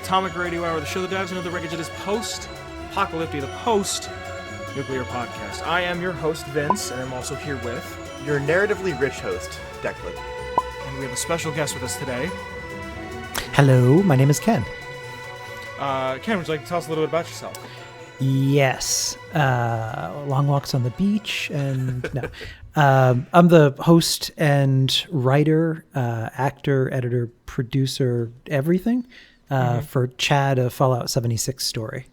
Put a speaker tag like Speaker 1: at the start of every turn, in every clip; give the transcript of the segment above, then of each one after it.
Speaker 1: Atomic Radio Hour, the show that dives into the wreckage that is post-apocalyptic, the post-nuclear podcast. I am your host, Vince, and I'm also here with...
Speaker 2: your narratively rich host, Declan.
Speaker 1: And we have a special guest with us today.
Speaker 3: Hello, my name is Ken.
Speaker 1: Ken, would you like to tell us a little bit about yourself?
Speaker 3: Yes. Long walks on the beach, and no. I'm the host and writer, actor, editor, producer, everything for Chad, a Fallout 76 story.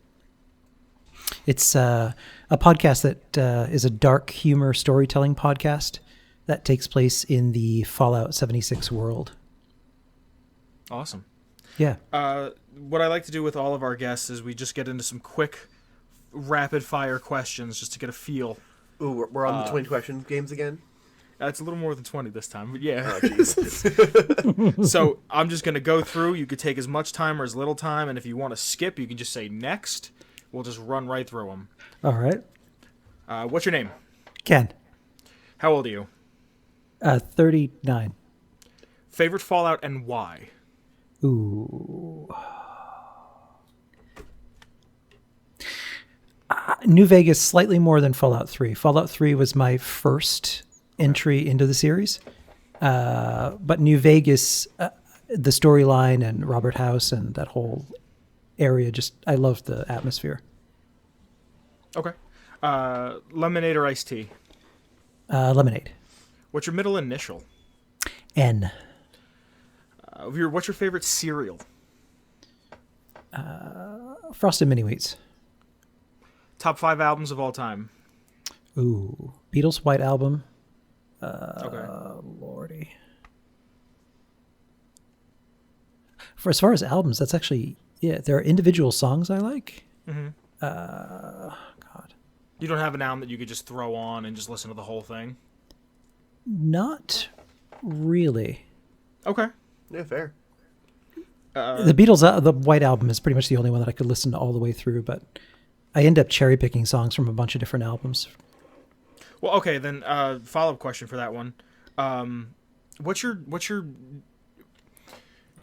Speaker 3: It's a podcast that is a dark humor storytelling podcast that takes place in the Fallout 76 world.
Speaker 1: Awesome.
Speaker 3: Yeah.
Speaker 1: What I like to do with all of our guests is we just get into some quick, rapid-fire questions just to get a feel.
Speaker 2: Ooh, we're on the 20 question games again?
Speaker 1: It's a little more than 20 this time, but yeah.
Speaker 2: Oh, jeez.
Speaker 1: So I'm just going to go through. You could take as much time or as little time, and if you want to skip, you can just say next. We'll just run right through them.
Speaker 3: All right.
Speaker 1: What's your name?
Speaker 3: Ken.
Speaker 1: How old are you?
Speaker 3: 39.
Speaker 1: Favorite Fallout and why?
Speaker 3: Ooh. New Vegas slightly more than Fallout 3. Fallout 3 was my first entry into the series. But New Vegas, the storyline and Robert House and that whole area, I loved the atmosphere.
Speaker 1: Okay. Lemonade or iced tea?
Speaker 3: Lemonade.
Speaker 1: What's your middle initial?
Speaker 3: N.
Speaker 1: What's your favorite cereal?
Speaker 3: Frosted Mini Wheats.
Speaker 1: Top 5 albums of all time?
Speaker 3: Ooh. Beatles White Album.
Speaker 1: Okay.
Speaker 3: Lordy. For as far as albums, that's actually, there are individual songs I like.
Speaker 1: Mm-hmm.
Speaker 3: God.
Speaker 1: You don't have an album that you could just throw on and just listen to the whole thing?
Speaker 3: Not really.
Speaker 1: Okay.
Speaker 2: Yeah, fair.
Speaker 3: The Beatles, the White Album is pretty much the only one that I could listen to all the way through, but I end up cherry picking songs from a bunch of different albums.
Speaker 1: Well, okay, then follow-up question for that one. What's your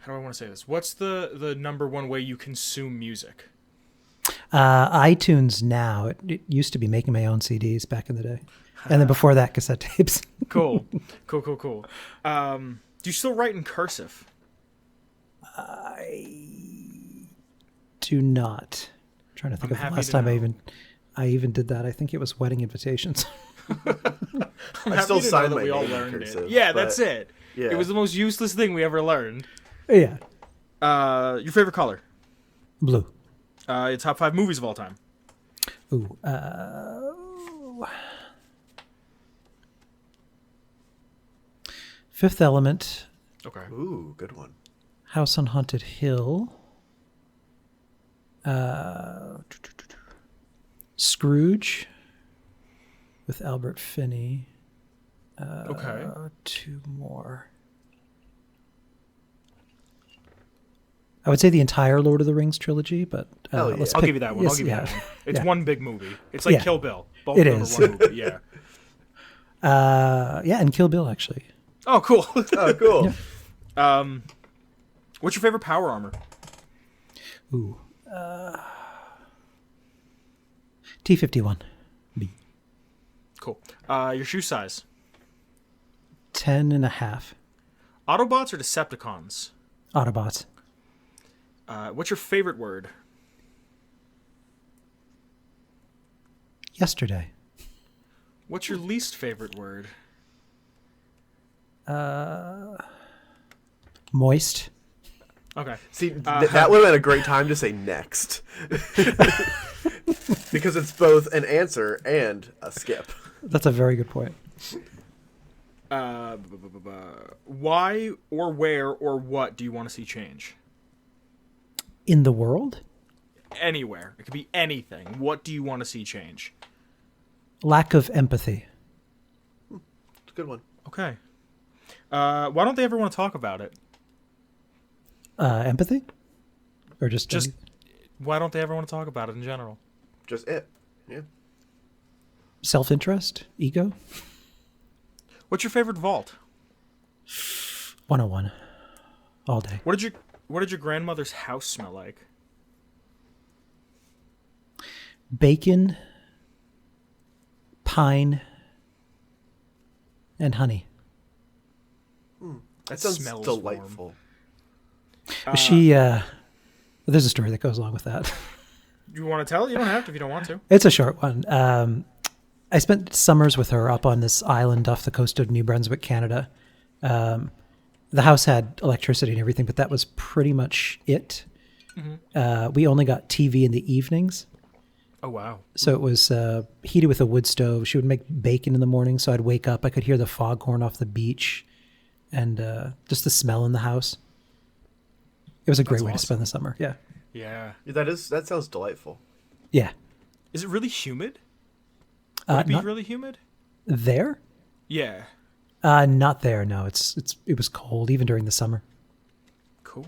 Speaker 1: how do I want to say this? What's the number one way you consume music?
Speaker 3: iTunes now. It used to be making my own CDs back in the day. And then before that, cassette tapes.
Speaker 1: Cool. Do you still write in cursive?
Speaker 3: I do not. I'm trying to think of the last
Speaker 1: to
Speaker 3: time
Speaker 1: know.
Speaker 3: I even did that. I think it was wedding invitations.
Speaker 2: I still sign my
Speaker 1: we all
Speaker 2: name in
Speaker 1: learned
Speaker 2: cursive,
Speaker 1: it. Yeah,
Speaker 2: but-
Speaker 1: that's it.
Speaker 2: Yeah.
Speaker 1: It was the most useless thing we ever learned.
Speaker 3: Yeah.
Speaker 1: Your favorite color?
Speaker 3: Blue.
Speaker 1: Your top 5 movies of all time?
Speaker 3: Ooh. Fifth Element.
Speaker 1: Okay.
Speaker 2: Ooh, good one.
Speaker 3: House on Haunted Hill. Scrooge with Albert Finney.
Speaker 1: Okay.
Speaker 3: 2 more. I would say the entire Lord of the Rings trilogy, but
Speaker 2: Oh, yeah.
Speaker 3: let's
Speaker 1: I'll
Speaker 3: pick,
Speaker 1: give you that one.
Speaker 3: yes,
Speaker 1: I'll give you
Speaker 3: yeah.
Speaker 1: that one. It's
Speaker 3: Yeah.
Speaker 1: one big movie. It's like
Speaker 3: Yeah.
Speaker 1: Kill Bill. Both
Speaker 3: It
Speaker 1: of them
Speaker 3: is.
Speaker 1: are one movie. Yeah.
Speaker 3: Yeah, and Kill Bill actually.
Speaker 1: Oh, cool.
Speaker 2: Oh, cool.
Speaker 3: Yeah.
Speaker 1: What's your favorite power armor?
Speaker 3: Ooh. T-51. B.
Speaker 1: Cool. Your shoe size?
Speaker 3: 10.5.
Speaker 1: Autobots or Decepticons?
Speaker 3: Autobots.
Speaker 1: What's your favorite word?
Speaker 3: Yesterday.
Speaker 1: What's your least favorite word?
Speaker 3: Moist.
Speaker 1: Okay.
Speaker 2: See, that would have been a great time to say next. Because it's both an answer and a skip.
Speaker 3: That's a very good point.
Speaker 1: Why or where or what do you want to see change?
Speaker 3: In the world?
Speaker 1: Anywhere. It could be anything. What do you want to see change?
Speaker 3: Lack of empathy.
Speaker 2: It's a good one.
Speaker 1: Okay. Why don't they ever want to talk about it?
Speaker 3: Empathy? Or just
Speaker 1: why don't they ever want to talk about it in general?
Speaker 2: Just it. Yeah.
Speaker 3: self-interest? Ego?
Speaker 1: What's your favorite vault?
Speaker 3: 101. All day.
Speaker 1: What did What did your grandmother's house smell like?
Speaker 3: Bacon, pine, and honey.
Speaker 2: That sounds
Speaker 1: smells
Speaker 2: delightful.
Speaker 3: She, there's a story that goes along with that.
Speaker 1: You want to tell it? You don't have to if you don't want to.
Speaker 3: It's a short one. I spent summers with her up on this island off the coast of New Brunswick, Canada. The house had electricity and everything, but that was pretty much it. Mm-hmm. We only got TV in the evenings.
Speaker 1: Oh, wow.
Speaker 3: So it was heated with a wood stove. She would make bacon in the morning, so I'd wake up. I could hear the foghorn off the beach and just the smell in the house. It was a great way to spend the summer. Yeah.
Speaker 1: Yeah.
Speaker 2: That sounds delightful.
Speaker 3: Yeah.
Speaker 1: Is it really humid? Would it be really humid?
Speaker 3: There?
Speaker 1: Yeah.
Speaker 3: Not there. No, it was cold even during the summer.
Speaker 1: Cool.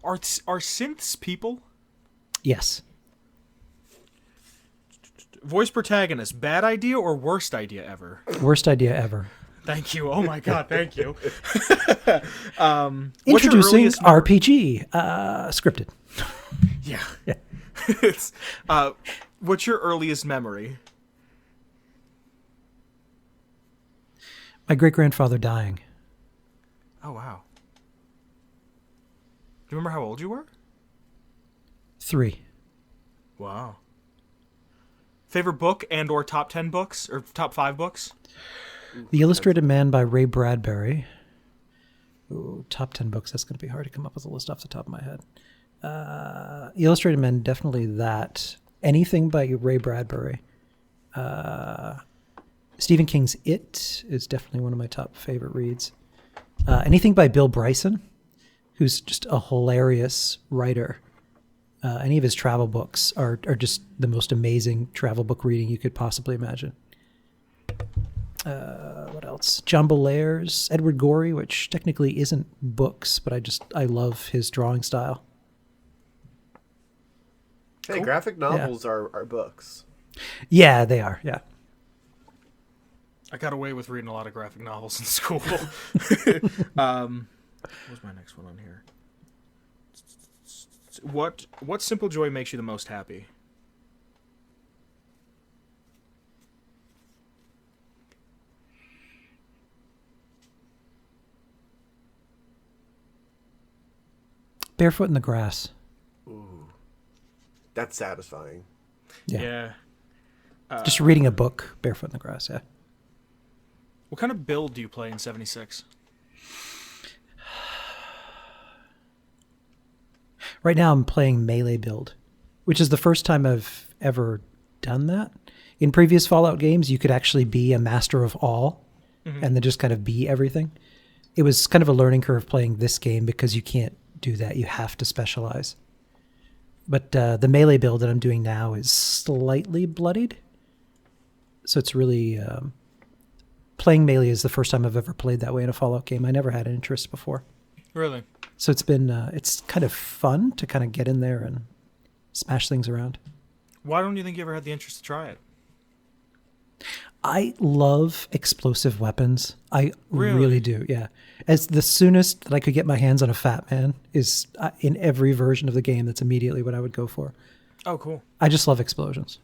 Speaker 1: Are synths people?
Speaker 3: Yes.
Speaker 1: Voice protagonist, bad idea or worst idea ever?
Speaker 3: Worst idea ever.
Speaker 1: Thank you. Oh my god, thank you.
Speaker 3: Introducing RPG, scripted.
Speaker 1: Yeah.
Speaker 3: Yeah.
Speaker 1: It's, what's your earliest memory?
Speaker 3: My great-grandfather dying.
Speaker 1: Oh, wow. Do you remember how old you were?
Speaker 3: 3.
Speaker 1: Wow. Favorite book and or top 10 books or top 5 books?
Speaker 3: The Illustrated Man by Ray Bradbury. Ooh, top 10 books. That's going to be hard to come up with a list off the top of my head. The Illustrated Man, definitely that. Anything by Ray Bradbury. Stephen King's It is definitely one of my top favorite reads. Anything by Bill Bryson, who's just a hilarious writer. Any of his travel books are just the most amazing travel book reading you could possibly imagine. What else? John Bellairs, Edward Gorey, which technically isn't books, but I love his drawing style.
Speaker 2: Hey, cool. Graphic novels are books.
Speaker 3: Yeah, they are. Yeah.
Speaker 1: I got away with reading a lot of graphic novels in school. What's my next one on here? What simple joy makes you the most happy?
Speaker 3: Barefoot in the grass.
Speaker 2: Ooh, that's satisfying.
Speaker 1: Yeah.
Speaker 3: Just reading a book, barefoot in the grass. Yeah.
Speaker 1: What kind of build do you play in 76?
Speaker 3: Right now I'm playing melee build, which is the first time I've ever done that. In previous Fallout games, you could actually be a master of all and then just kind of be everything. It was kind of a learning curve playing this game because you can't do that. You have to specialize. But the melee build that I'm doing now is slightly bloodied. So it's really... playing melee is the first time I've ever played that way in a Fallout game. I never had an interest before.
Speaker 1: Really?
Speaker 3: So it's been it's kind of fun to kind of get in there and smash things around.
Speaker 1: Why don't you think you ever had the interest to try it?
Speaker 3: I love explosive weapons. I really do. Yeah. As the soonest that I could get my hands on a Fat Man is in every version of the game. That's immediately what I would go for.
Speaker 1: Oh, cool.
Speaker 3: I just love explosions,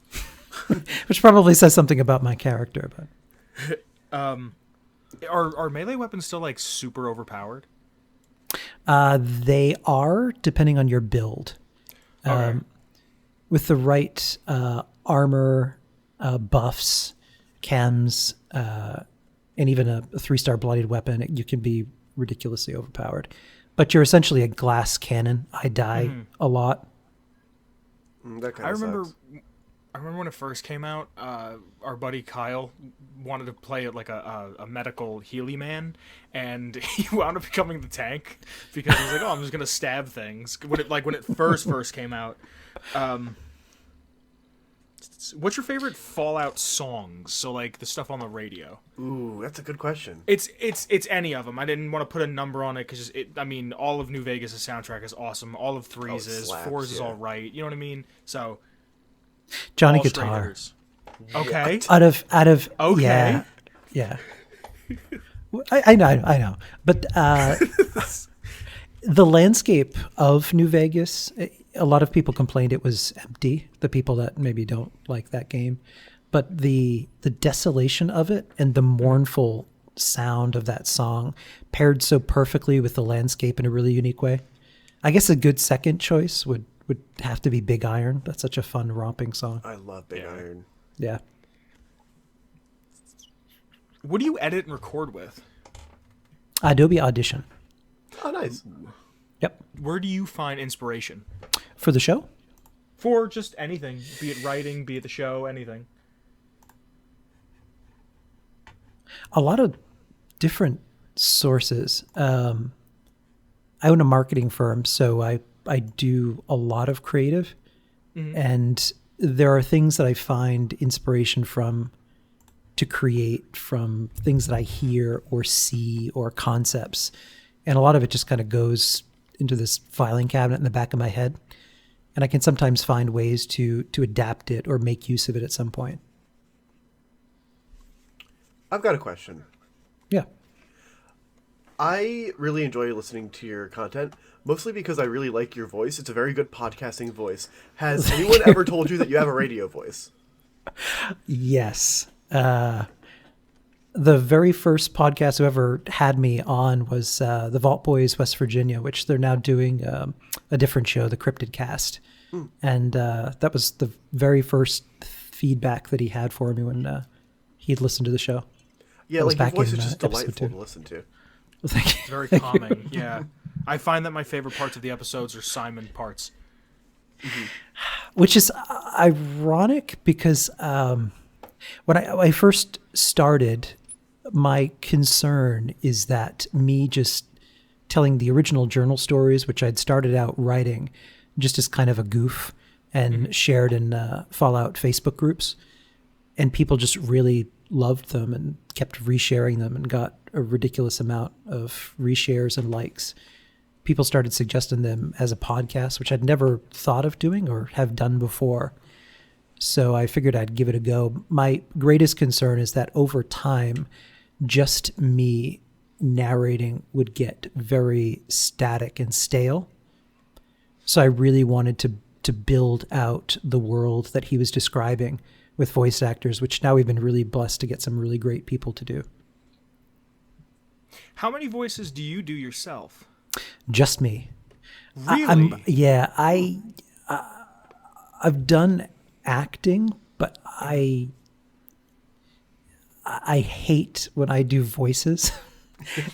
Speaker 3: which probably says something about my character. But
Speaker 1: are melee weapons still like super overpowered?
Speaker 3: They are, depending on your build.
Speaker 1: Okay.
Speaker 3: With the right armor, buffs, chems, and even a 3-star bloodied weapon, you can be ridiculously overpowered. But you're essentially a glass cannon. I die a lot.
Speaker 2: That kind of sucks.
Speaker 1: I remember when it first came out, our buddy Kyle wanted to play it like a medical Healy man, and he wound up becoming the tank because he was like, "Oh, I'm just gonna stab things." When it first came out. What's your favorite Fallout songs? So like the stuff on the radio.
Speaker 2: Ooh, that's a good question.
Speaker 1: It's any of them. I didn't want to put a number on it because all of New Vegas' soundtrack is awesome. All of 3's is,
Speaker 2: slaps,
Speaker 1: 4's is all right. You know what I mean? So.
Speaker 3: Johnny Guitar.
Speaker 1: Okay.
Speaker 3: Out of
Speaker 1: okay.
Speaker 3: Yeah. I know. But The landscape of New Vegas, a lot of people complained it was empty, the people that maybe don't like that game. But the desolation of it and the mournful sound of that song paired so perfectly with the landscape in a really unique way. I guess a good second choice would have to be Big Iron. That's such a fun, romping song.
Speaker 2: I love Big Iron.
Speaker 3: Yeah.
Speaker 1: What do you edit and record with?
Speaker 3: Adobe Audition.
Speaker 2: Oh, nice.
Speaker 3: Yep.
Speaker 1: Where do you find inspiration?
Speaker 3: For the show?
Speaker 1: For just anything, be it writing, be it the show, anything.
Speaker 3: A lot of different sources. I own a marketing firm, so I do a lot of creative. Mm-hmm. And there are things that I find inspiration from to create from things that I hear or see or concepts. And a lot of it just kind of goes into this filing cabinet in the back of my head. And I can sometimes find ways to adapt it or make use of it at some point.
Speaker 2: I've got a question.
Speaker 3: Yeah.
Speaker 2: I really enjoy listening to your content, mostly because I really like your voice. It's a very good podcasting voice. Has anyone ever told you that you have a radio voice?
Speaker 3: Yes. The very first podcast who ever had me on was the Vault Boys, West Virginia, which they're now doing a different show, the Cryptid Cast. And that was the very first feedback that he had for me when he'd listened to the show.
Speaker 2: Yeah, like your voice is just delightful to listen to.
Speaker 3: Thank you.
Speaker 1: It's very calming, yeah. I find that my favorite parts of the episodes are Simon parts.
Speaker 2: Mm-hmm.
Speaker 3: Which is ironic because when I first started, my concern is that me just telling the original journal stories, which I'd started out writing just as kind of a goof and shared in Fallout Facebook groups, and people just really loved them and kept resharing them and got a ridiculous amount of reshares and likes. People started suggesting them as a podcast, which I'd never thought of doing or have done before. So I figured I'd give it a go. My greatest concern is that over time, just me narrating would get very static and stale. So I really wanted to build out the world that he was describing with voice actors, which now we've been really blessed to get some really great people to do.
Speaker 1: How many voices do you do yourself?
Speaker 3: Just me.
Speaker 1: Really?
Speaker 3: I've done acting, but I hate when I do voices.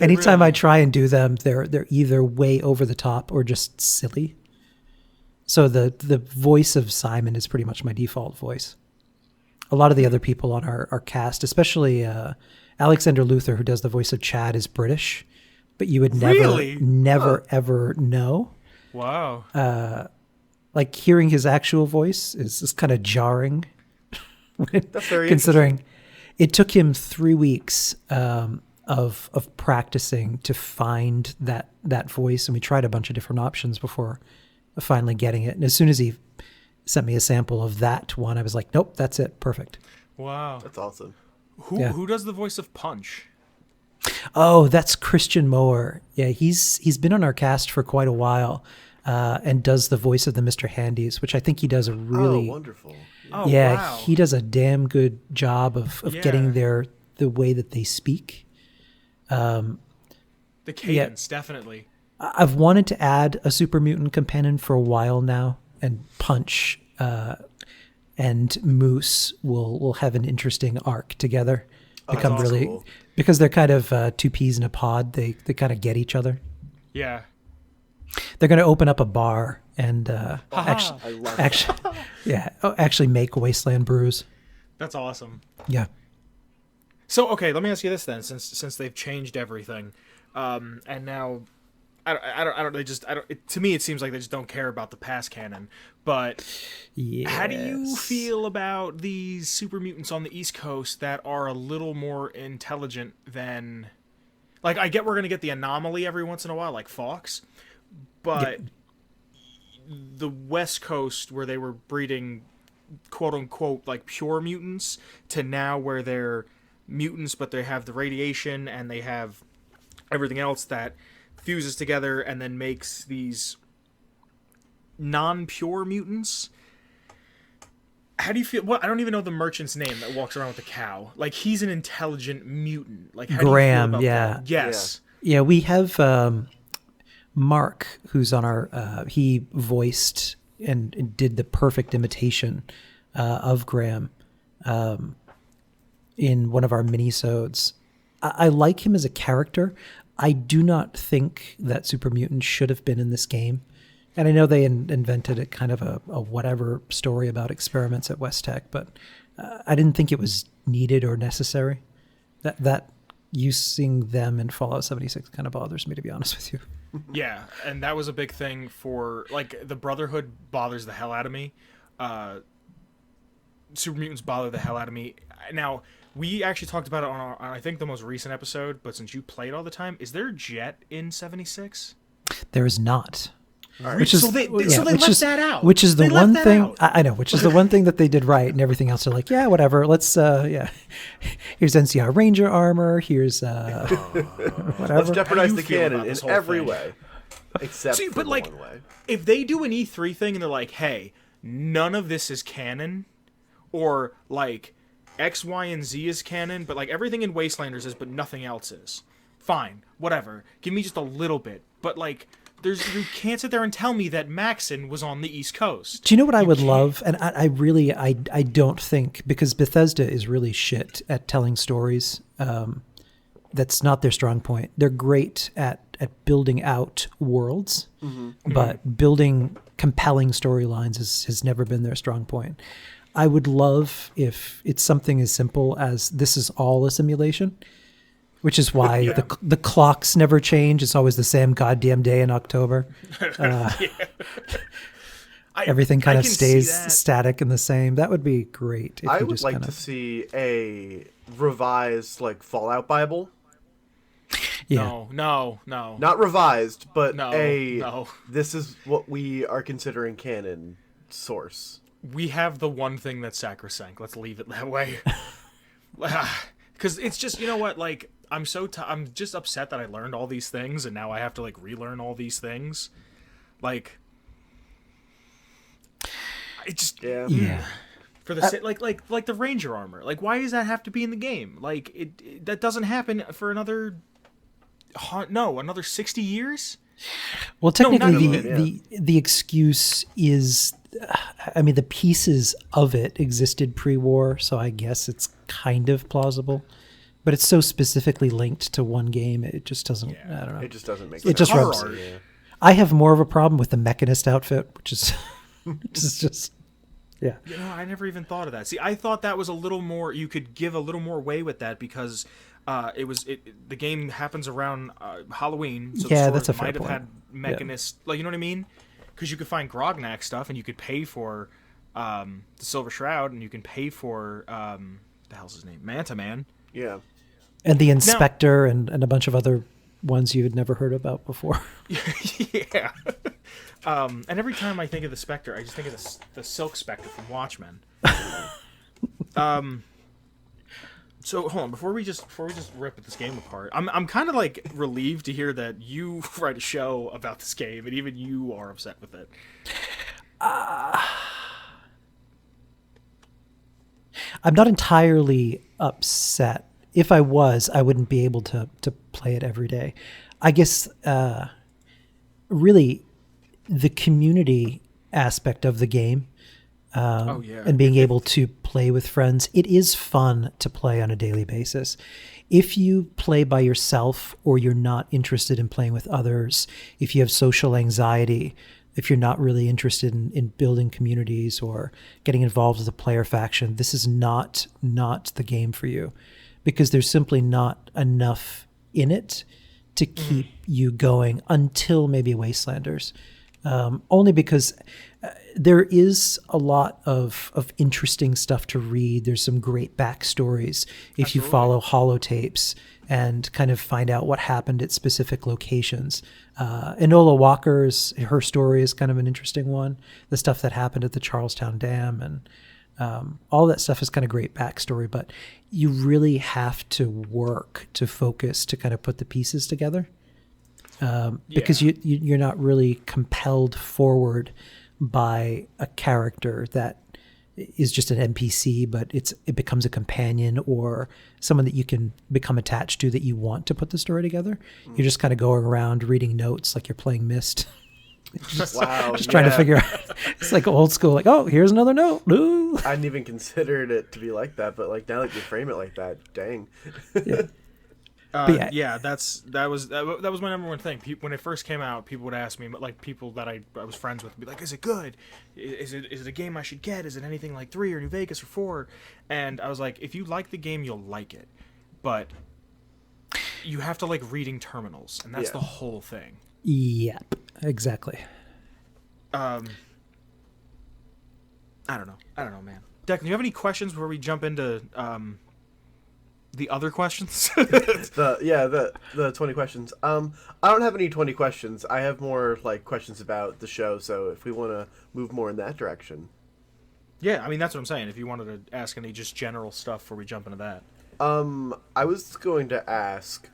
Speaker 3: Anytime
Speaker 1: Really?
Speaker 3: I try and do them, they're either way over the top or just silly. So the voice of Simon is pretty much my default voice. A lot of the other people on our cast, especially Alexander Luther, who does the voice of Chad, is British, but you would never ever know.
Speaker 1: Wow.
Speaker 3: Like hearing his actual voice is kind of jarring.
Speaker 2: That's very
Speaker 3: considering it took him 3 weeks of practicing to find that voice, and we tried a bunch of different options before finally getting it. And as soon as he sent me a sample of that one, I was like, nope, that's it, perfect.
Speaker 1: Wow.
Speaker 2: That's awesome.
Speaker 1: Who does the voice of Punch?
Speaker 3: Oh, that's Christian Moore. Yeah, he's been on our cast for quite a while, and does the voice of the Mr. Handies, which I think he does a really
Speaker 2: wonderful.
Speaker 1: Oh,
Speaker 3: yeah,
Speaker 1: wow.
Speaker 3: he does a damn good job of getting the way that they speak.
Speaker 1: The cadence, definitely.
Speaker 3: I've wanted to add a super mutant companion for a while now, and Punch and Moose will have an interesting arc together. Become really
Speaker 2: cool.
Speaker 3: Because they're kind of two peas in a pod. They kind of get each other.
Speaker 1: Yeah.
Speaker 3: They're going to open up a bar and
Speaker 2: I love that.
Speaker 3: actually make Wasteland brews.
Speaker 1: That's awesome.
Speaker 3: Yeah.
Speaker 1: So, okay, let me ask you this then, since they've changed everything, and now, to me it seems like they just don't care about the past canon, but how do you feel about these super mutants on the East Coast that are a little more intelligent than, like, I get we're going to get the anomaly every once in a while, like Fox, but the West Coast where they were breeding quote-unquote, like, pure mutants, to now where they're mutants, but they have the radiation and they have everything else that fuses together and then makes these non-pure mutants. How do you feel? Well, I don't even know the merchant's name that walks around with the cow. Like, he's an intelligent mutant. Like, how
Speaker 3: Graham,
Speaker 1: do you feel about
Speaker 3: yeah.
Speaker 1: that? Yes.
Speaker 3: Yeah, we have Mark, who's on our. He voiced and did the perfect imitation of Graham in one of our minisodes. I like him as a character. I do not think that Super Mutant should have been in this game. And I know they invented a kind of a whatever story about experiments at West Tech, but I didn't think it was needed or necessary. That using them in Fallout 76 kind of bothers me, to be honest with you.
Speaker 1: Yeah, and that was a big thing for, like, the Brotherhood bothers the hell out of me. Super Mutants bother the hell out of me. Now, we actually talked about it on I think, the most recent episode, but since you played all the time, is there a jet in 76?
Speaker 3: There is not.
Speaker 1: Right. Which is, so they left that out.
Speaker 3: Which is the one thing I know. Which is the one thing that they did right, and everything else are like, yeah, whatever. Let's here's NCR Ranger armor. Here's whatever.
Speaker 2: Let's jeopardize the canon in every way, except for the one way.
Speaker 1: If they do an E3 thing and they're like, hey, none of this is canon, or like X, Y, and Z is canon, but like everything in Wastelanders is, but nothing else is. Fine, whatever. Give me just a little bit, but like. You can't sit there and tell me that Maxon was on the East Coast.
Speaker 3: Do you know what I would love? And I really don't think, because Bethesda is really shit at telling stories. That's not their strong point. They're great at building out worlds, but building compelling storylines has never been their strong point. I would love if it's something as simple as this is all a simulation. Which is why the clocks never change. It's always the same goddamn day in October. Everything kind of stays static and the same. That would be great.
Speaker 2: I would like to see a revised like Fallout Bible.
Speaker 3: Yeah.
Speaker 1: No.
Speaker 2: Not revised, but
Speaker 1: no.
Speaker 2: This is what we are considering canon source.
Speaker 1: We have the one thing that's sacrosanct. Let's leave it that way. Because it's just, you know what, like, I'm just upset that I learned all these things, and now I have to, like, relearn all these things. Like, it just...
Speaker 3: Yeah.
Speaker 1: For the like the Ranger armor. Like, why does that have to be in the game? Like, it that doesn't happen for another 60 years?
Speaker 3: Well, technically, the excuse is... I mean, the pieces of it existed pre-war, so I guess it's kind of plausible. But it's so specifically linked to one game, it just doesn't... I don't know.
Speaker 2: It just doesn't make sense.
Speaker 3: It just rubs. Yeah. I have more of a problem with the Mechanist outfit, which is just... Yeah.
Speaker 1: You know, I never even thought of that. See, I thought that was a little more... You could give a little more way with that because the game happens around Halloween, so the
Speaker 3: that's a
Speaker 1: stores
Speaker 3: fair
Speaker 1: might have
Speaker 3: point.
Speaker 1: had Mechanist... Like, you know what I mean? Because you could find Grognak stuff, and you could pay for the Silver Shroud, and you can pay for... the hell's his name? Manta Man.
Speaker 2: Yeah.
Speaker 3: And the Inspector and a bunch of other ones you had never heard about before.
Speaker 1: Yeah. And every time I think of the Spectre, I just think of the Silk Spectre from Watchmen. So hold on, before we just rip this game apart, I'm kind of like relieved to hear that you write a show about this game, and even you are upset with it.
Speaker 3: I'm not entirely upset. If I was, I wouldn't be able to play it every day. I guess really the community aspect of the game and being able to play with friends, it is fun to play on a daily basis. If you play by yourself or you're not interested in playing with others, if you have social anxiety, if you're not really interested in building communities or getting involved with a player faction, this is not the game for you, because there's simply not enough in it to keep you going until maybe Wastelanders. Only because there is a lot of interesting stuff to read. There's some great backstories if you follow holotapes and kind of find out what happened at specific locations. Enola Walker's, her story is kind of an interesting one. The stuff that happened at the Charlestown Dam and all that stuff is kind of great backstory, but you really have to work to focus to kind of put the pieces together. because you're not really compelled forward by a character that is just an NPC, but it becomes a companion or someone that you can become attached to that you want to put the story together. You're just kind of going around reading notes like you're playing Myst.
Speaker 2: Wow.
Speaker 3: Just trying to figure out. It's like old school, like, oh, here's another note. Ooh.
Speaker 2: I hadn't even considered it to be like that, but like now that you frame it like that, dang.
Speaker 1: Yeah. That was my number one thing. When it first came out, people would ask me, like people that I was friends with, would be like, "Is it good? Is it a game I should get? Is it anything like 3 or New Vegas or 4?" And I was like, if you like the game, you'll like it, but you have to like reading terminals, and that's the whole thing.
Speaker 3: Yep, exactly.
Speaker 1: I don't know, man. Declan, do you have any questions before we jump into the other questions?
Speaker 2: the 20 questions. I don't have any 20 questions. I have more like questions about the show, so if we want to move more in that direction.
Speaker 1: Yeah, I mean that's what I'm saying. If you wanted to ask any just general stuff before we jump into that.
Speaker 2: I was going to ask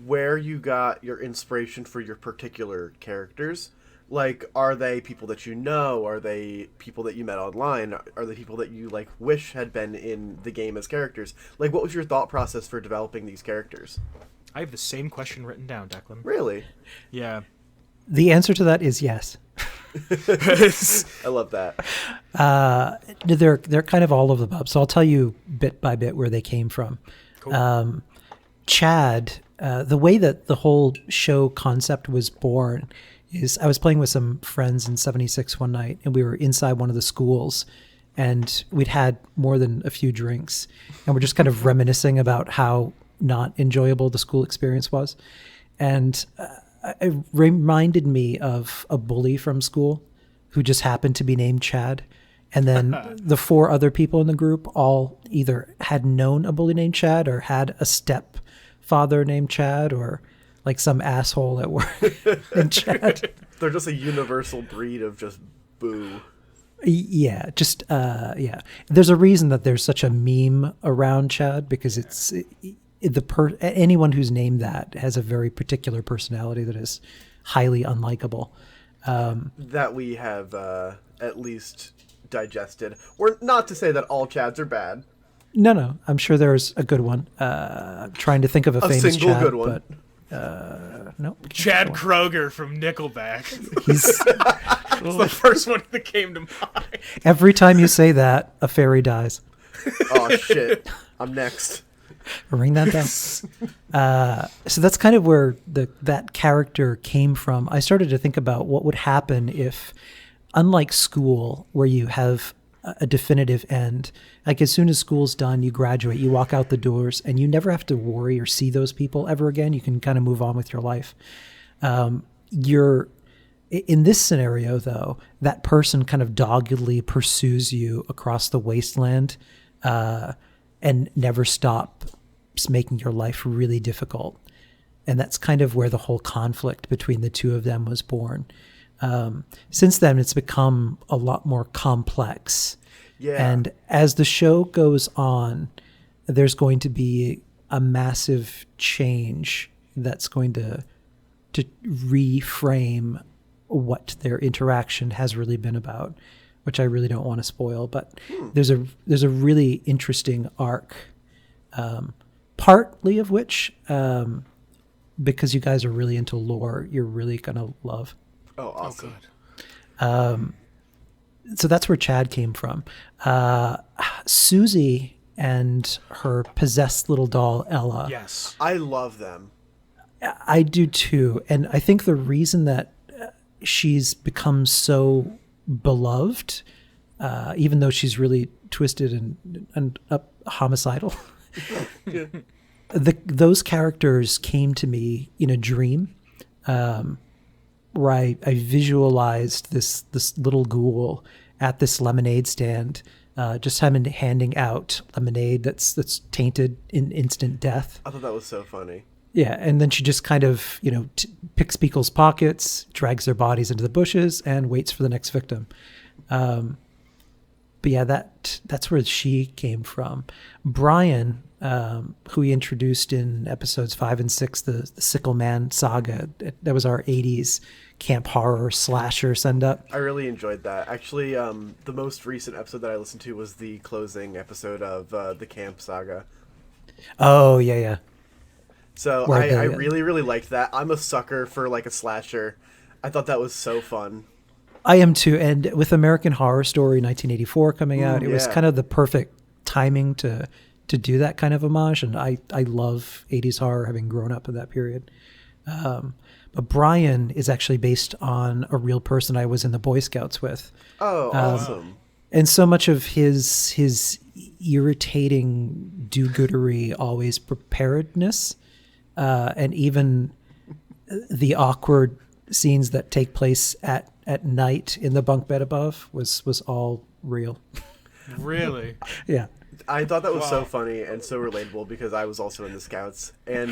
Speaker 2: where you got your inspiration for your particular characters. Like, are they people that you know? Are they people that you met online? Are they people that you, like, wish had been in the game as characters? Like, what was your thought process for developing these characters?
Speaker 1: I have the same question written down, Declan.
Speaker 2: Really?
Speaker 1: Yeah.
Speaker 3: The answer to that is yes.
Speaker 2: I love that.
Speaker 3: They're kind of all of the above. So I'll tell you bit by bit where they came from.
Speaker 1: Cool.
Speaker 3: Chad, the way that the whole show concept was born is I was playing with some friends in 76 one night, and we were inside one of the schools, and we'd had more than a few drinks, and we're just kind of reminiscing about how not enjoyable the school experience was. And it reminded me of a bully from school who just happened to be named Chad. And then the 4 other people in the group all either had known a bully named Chad or had a stepfather named Chad or like some asshole at work named Chad.
Speaker 2: They're just a universal breed of just boo.
Speaker 3: Yeah, There's a reason that there's such a meme around Chad because it's anyone who's named that has a very particular personality that is highly unlikable.
Speaker 2: That we have at least digested. Or not to say that all Chads are bad.
Speaker 3: No, I'm sure there's a good one. I'm trying to think of a famous
Speaker 2: single
Speaker 3: Chad,
Speaker 2: good one.
Speaker 3: But no.
Speaker 1: Chad Kroger from Nickelback.
Speaker 3: He's
Speaker 1: It's the first one that came to mind.
Speaker 3: every time you say that, a fairy dies.
Speaker 2: Oh shit! I'm next.
Speaker 3: Ring that down. So that's kind of where that character came from. I started to think about what would happen if, unlike school, where you have a definitive end, like as soon as school's done, you graduate, you walk out the doors, and you never have to worry or see those people ever again. You can kind of move on with your life. You're in this scenario, though, that person kind of doggedly pursues you across the wasteland and never stops making your life really difficult. And that's kind of where the whole conflict between the two of them was born. Since then, it's become a lot more complex.
Speaker 2: Yeah.
Speaker 3: And as the show goes on, there's going to be a massive change that's going to reframe what their interaction has really been about, which I really don't want to spoil. But there's a really interesting arc, partly of which, because you guys are really into lore, you're really gonna love.
Speaker 2: Oh, awesome.
Speaker 1: Oh, good.
Speaker 3: So that's where Chad came from. Susie and her possessed little doll, Ella.
Speaker 1: Yes.
Speaker 2: I love them.
Speaker 3: I do too. And I think the reason that she's become so beloved, even though she's really twisted and homicidal, those characters came to me in a dream. Where I visualized this little ghoul at this lemonade stand, just handing out lemonade that's tainted in instant death.
Speaker 2: I thought that was so funny.
Speaker 3: Yeah, and then she just kind of, picks people's pockets, drags their bodies into the bushes, and waits for the next victim. But yeah, that that's where she came from. Brian, who we introduced in episodes 5 and 6, the Sickle Man saga, that was our 80s camp horror slasher send-up.
Speaker 2: I really enjoyed that. Actually, the most recent episode that I listened to was the closing episode of the camp saga.
Speaker 3: Oh, yeah.
Speaker 2: So I really, really liked that. I'm a sucker for like a slasher. I thought that was so fun.
Speaker 3: I am too. And with American Horror Story 1984 coming out, it was
Speaker 2: yeah.
Speaker 3: kind of the perfect timing to do that kind of homage. And I love 80s horror, having grown up in that period. But Brian is actually based on a real person I was in the Boy Scouts with.
Speaker 2: Oh, awesome.
Speaker 3: And so much of his irritating do-goodery, always preparedness, and even the awkward scenes that take place at night in the bunk bed above was all real.
Speaker 1: Really?
Speaker 3: Yeah.
Speaker 2: I thought that was so funny and so relatable because I was also in the Scouts, and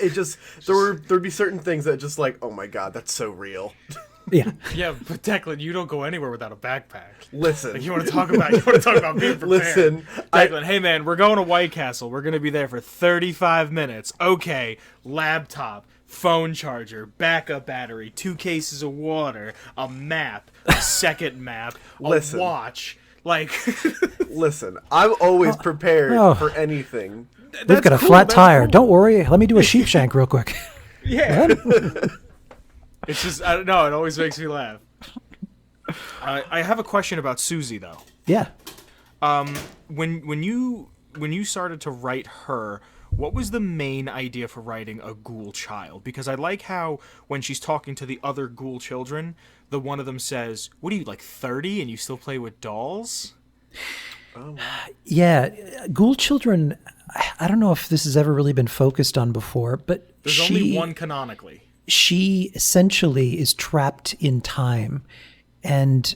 Speaker 2: it just there'd be certain things that just like, oh my god, that's so real.
Speaker 3: Yeah.
Speaker 1: Yeah, but Declan, you don't go anywhere without a backpack.
Speaker 2: Listen,
Speaker 1: Like, you want to talk about being prepared.
Speaker 2: Listen,
Speaker 1: Declan, hey man, we're going to White Castle. We're going to be there for 35 minutes. Okay, laptop, phone charger, backup battery, 2 cases of water, a map, a second map, a watch. Like,
Speaker 2: listen, I'm always prepared for anything.
Speaker 3: We've got a flat tire. Don't worry. Let me do a sheep shank real quick.
Speaker 1: Yeah. It's just, I don't know, it always makes me laugh. I have a question about Susie, though.
Speaker 3: Yeah.
Speaker 1: When you started to write her, what was the main idea for writing a ghoul child? Because I like how when she's talking to the other ghoul children, the one of them says, "What are you, like 30 and you still play with dolls?"
Speaker 2: Oh, wow.
Speaker 3: Yeah. Ghoul children, I don't know if this has ever really been focused on before, but
Speaker 1: There's only one canonically.
Speaker 3: She essentially is trapped in time, and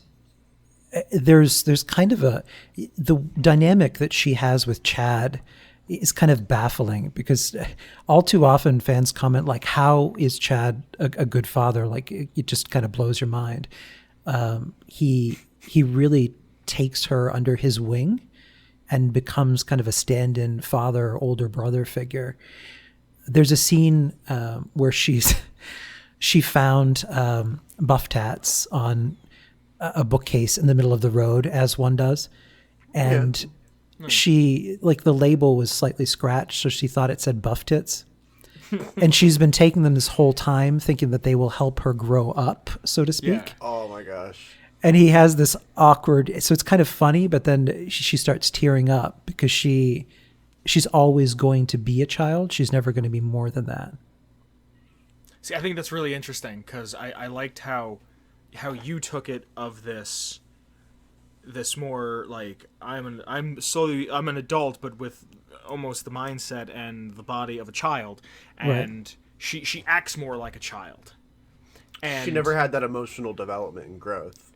Speaker 3: there's kind of the dynamic that she has with Chad is kind of baffling, because all too often fans comment like, how is Chad a good father? Like, it just kind of blows your mind. He really takes her under his wing and becomes kind of a stand-in father, older brother figure. There's a scene where she found buff tats on a bookcase in the middle of the road, as one does, and she, like, the label was slightly scratched, so she thought it said buff tits. And she's been taking them this whole time, thinking that they will help her grow up, so to speak.
Speaker 1: Yeah.
Speaker 2: Oh my gosh.
Speaker 3: And he has this awkward, so it's kind of funny, but then she starts tearing up because she's always going to be a child. She's never going to be more than that.
Speaker 1: See, I think that's really interesting, because I liked how you took it of this more like, I'm an adult, but with almost the mindset and the body of a child, and right. she acts more like a child. And
Speaker 2: she never had that emotional development and growth.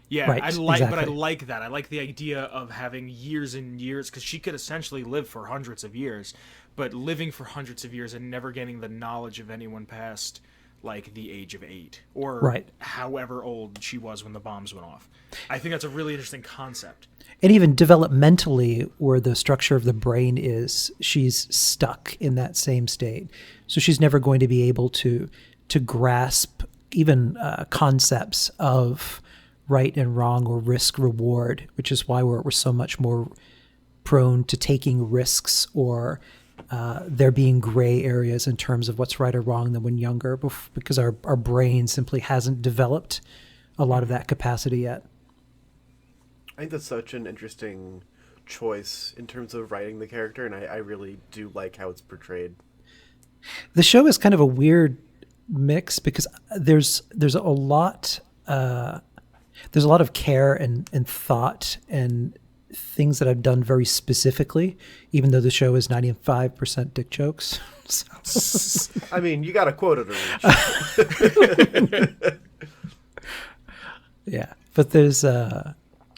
Speaker 1: Yeah,
Speaker 3: right,
Speaker 1: but I like that. I like the idea of having years and years, because she could essentially live for hundreds of years, but living for hundreds of years and never getting the knowledge of anyone past, like, the age of 8, or
Speaker 3: right.
Speaker 1: however old she was when the bombs went off. I think that's a really interesting concept.
Speaker 3: And even developmentally, where the structure of the brain is, she's stuck in that same state. So she's never going to be able to grasp even concepts of right and wrong or risk reward, which is why we're so much more prone to taking risks, or there being gray areas in terms of what's right or wrong than when younger, because our brain simply hasn't developed a lot of that capacity yet.
Speaker 2: I think that's such an interesting choice in terms of writing the character, and I really do like how it's portrayed.
Speaker 3: The show is kind of a weird mix, because there's a lot of care and thought and things that I've done very specifically, even though the show is 95% dick jokes. So.
Speaker 2: I mean, you got a quota to reach.
Speaker 3: Yeah, but there's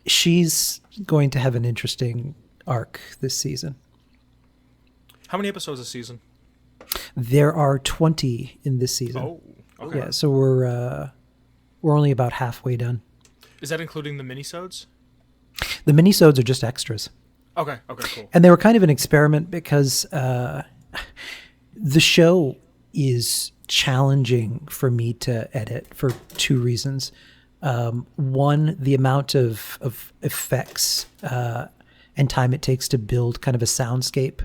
Speaker 3: she's going to have an interesting arc this season.
Speaker 1: How many episodes a season?
Speaker 3: There are 20 in this season.
Speaker 1: Oh, okay.
Speaker 3: Yeah, so we're only about halfway done.
Speaker 1: Is that including the minisodes?
Speaker 3: The minisodes are just extras.
Speaker 1: Okay, cool.
Speaker 3: And they were kind of an experiment because the show is challenging for me to edit for two reasons. One, the amount of effects and time it takes to build kind of a soundscape.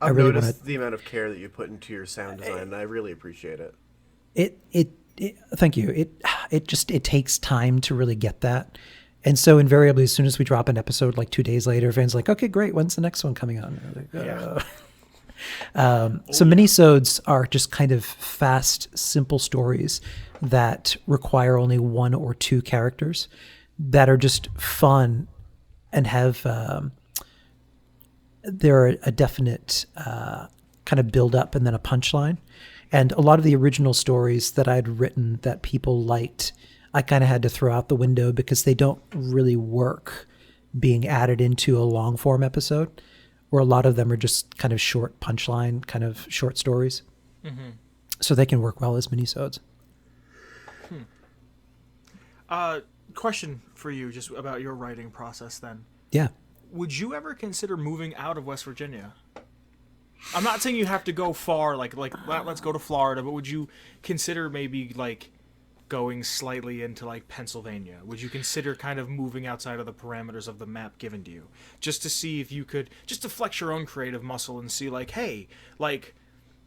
Speaker 2: I've noticed the amount of care that you put into your sound design, and I really appreciate it.
Speaker 3: It thank you. It takes time to really get that. And so invariably, as soon as we drop an episode, like 2 days later, fans are like, okay, great. When's the next one coming on? So minisodes are just kind of fast, simple stories that require only one or two characters that are just fun and have they're a definite kind of build up and then a punchline. And a lot of the original stories that I'd written that people liked, I kind of had to throw out the window because they don't really work being added into a long form episode, where a lot of them are just kind of short punchline, kind of short stories. Mm-hmm. So they can work well as minisodes.
Speaker 1: Question for you just about your writing process then.
Speaker 3: Yeah.
Speaker 1: Would you ever consider moving out of West Virginia? I'm not saying you have to go far, like let's go to Florida, but would you consider maybe like going slightly into like Pennsylvania? Would you consider kind of moving outside of the parameters of the map given to you, just to see if you could, just to flex your own creative muscle and see like, hey, like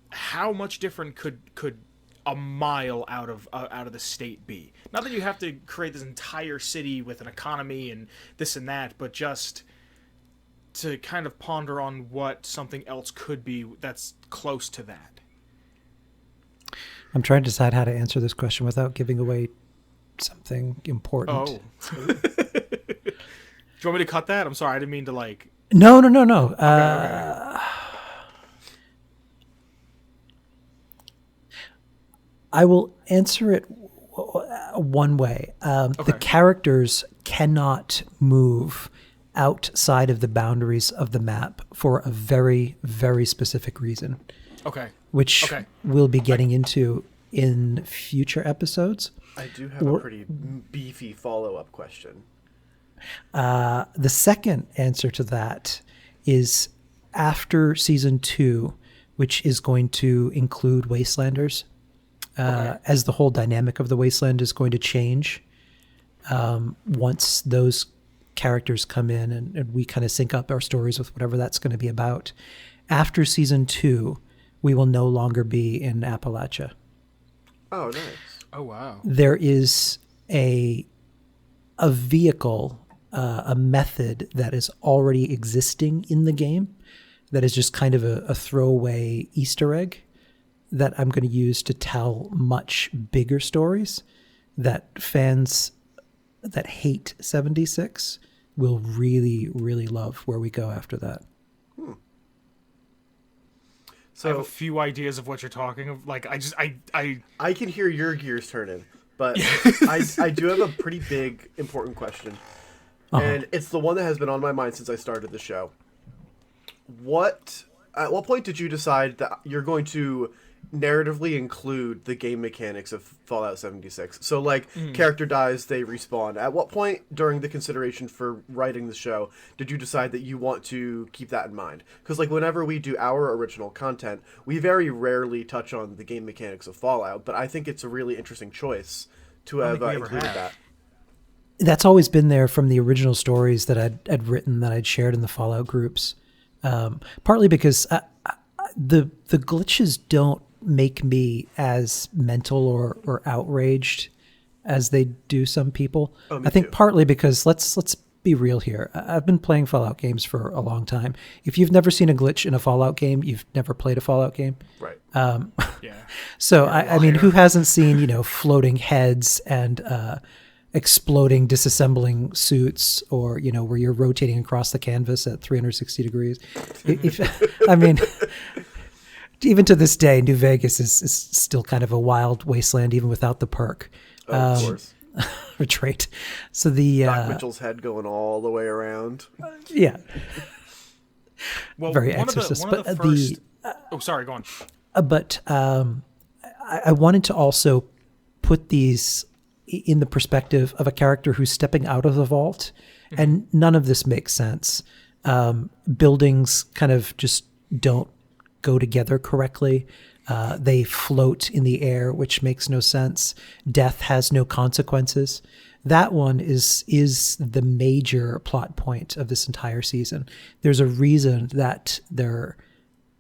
Speaker 1: how much different could a mile out of the state be? Not that you have to create this entire city with an economy and this and that, but just to kind of ponder on what something else could be that's close to that.
Speaker 3: I'm trying to decide how to answer this question without giving away something important.
Speaker 1: Oh. Do you want me to cut that? I'm sorry, I didn't mean to like...
Speaker 3: No.
Speaker 1: Okay.
Speaker 3: I will answer it one way. The characters cannot move outside of the boundaries of the map for a very, very specific reason.
Speaker 1: Okay.
Speaker 3: Which we'll be getting into in future episodes.
Speaker 2: I do have a pretty beefy follow-up question.
Speaker 3: The second answer to that is after season 2, which is going to include Wastelanders, as the whole dynamic of the Wasteland is going to change once those characters come in and we kind of sync up our stories with whatever that's going to be about. After season 2, we will no longer be in Appalachia.
Speaker 2: Oh, nice.
Speaker 1: Oh, wow.
Speaker 3: There is a vehicle, a method that is already existing in the game that is just kind of a throwaway Easter egg that I'm going to use to tell much bigger stories that fans that hate 76 will really, really love where we go after that.
Speaker 1: So I have a few ideas of what you're talking of. Like,
Speaker 2: I can hear your gears turning, but I do have a pretty big, important question. And it's the one that has been on my mind since I started the show. At what point did you decide that you're going to narratively include the game mechanics of Fallout 76? So, like, character dies, they respawn. At what point during the consideration for writing the show did you decide that you want to keep that in mind? Because, like, whenever we do our original content, we very rarely touch on the game mechanics of Fallout, but I think it's a really interesting choice to have included that.
Speaker 3: That's always been there from the original stories that I'd written, that I'd shared in the Fallout groups. Partly because the glitches don't make me as mental or outraged as they do some people. I think partly because let's be real here. I've been playing Fallout games for a long time. If you've never seen a glitch in a Fallout game, you've never played a Fallout game.
Speaker 2: Right.
Speaker 1: Yeah.
Speaker 3: So I mean, who hasn't seen, floating heads and exploding, disassembling suits, or where you're rotating across the canvas at 360 degrees? I mean, even to this day, New Vegas is still kind of a wild wasteland, even without the perk.
Speaker 2: Of course.
Speaker 3: Retreat. So the
Speaker 2: Doc Mitchell's head going all the way around.
Speaker 3: Yeah.
Speaker 1: Well,
Speaker 3: Very
Speaker 1: one
Speaker 3: Exorcist.
Speaker 1: of the first... sorry, go on.
Speaker 3: But I wanted to also put these in the perspective of a character who's stepping out of the vault, and none of this makes sense. Buildings kind of just don't go together correctly. They float in the air, which makes no sense. Death has no consequences. That one is the major plot point of this entire season. There's a reason that there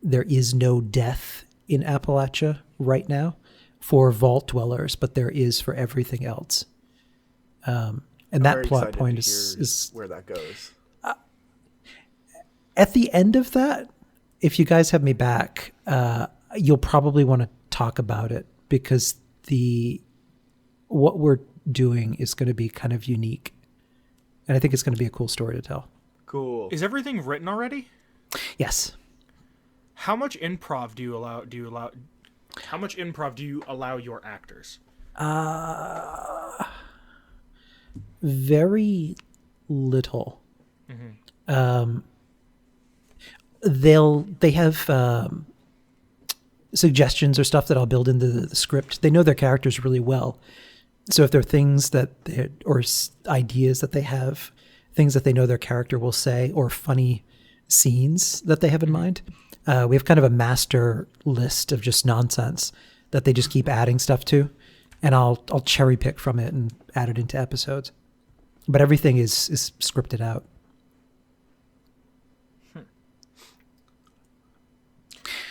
Speaker 3: is no death in Appalachia right now for vault dwellers, but there is for everything else. And that plot point is
Speaker 2: where that goes.
Speaker 3: At the end of that, if you guys have me back, you'll probably want to talk about it, because what we're doing is going to be kind of unique, and I think it's going to be a cool story to tell.
Speaker 2: Cool.
Speaker 1: Is everything written already?
Speaker 3: Yes.
Speaker 1: How much improv do you allow? How much improv do you allow your actors?
Speaker 3: Very little. They have suggestions or stuff that I'll build into the script. They know their characters really well, so if there are things ideas that they have, things that they know their character will say, or funny scenes that they have in mind, we have kind of a master list of just nonsense that they just keep adding stuff to, and I'll cherry pick from it and add it into episodes. But everything is scripted out.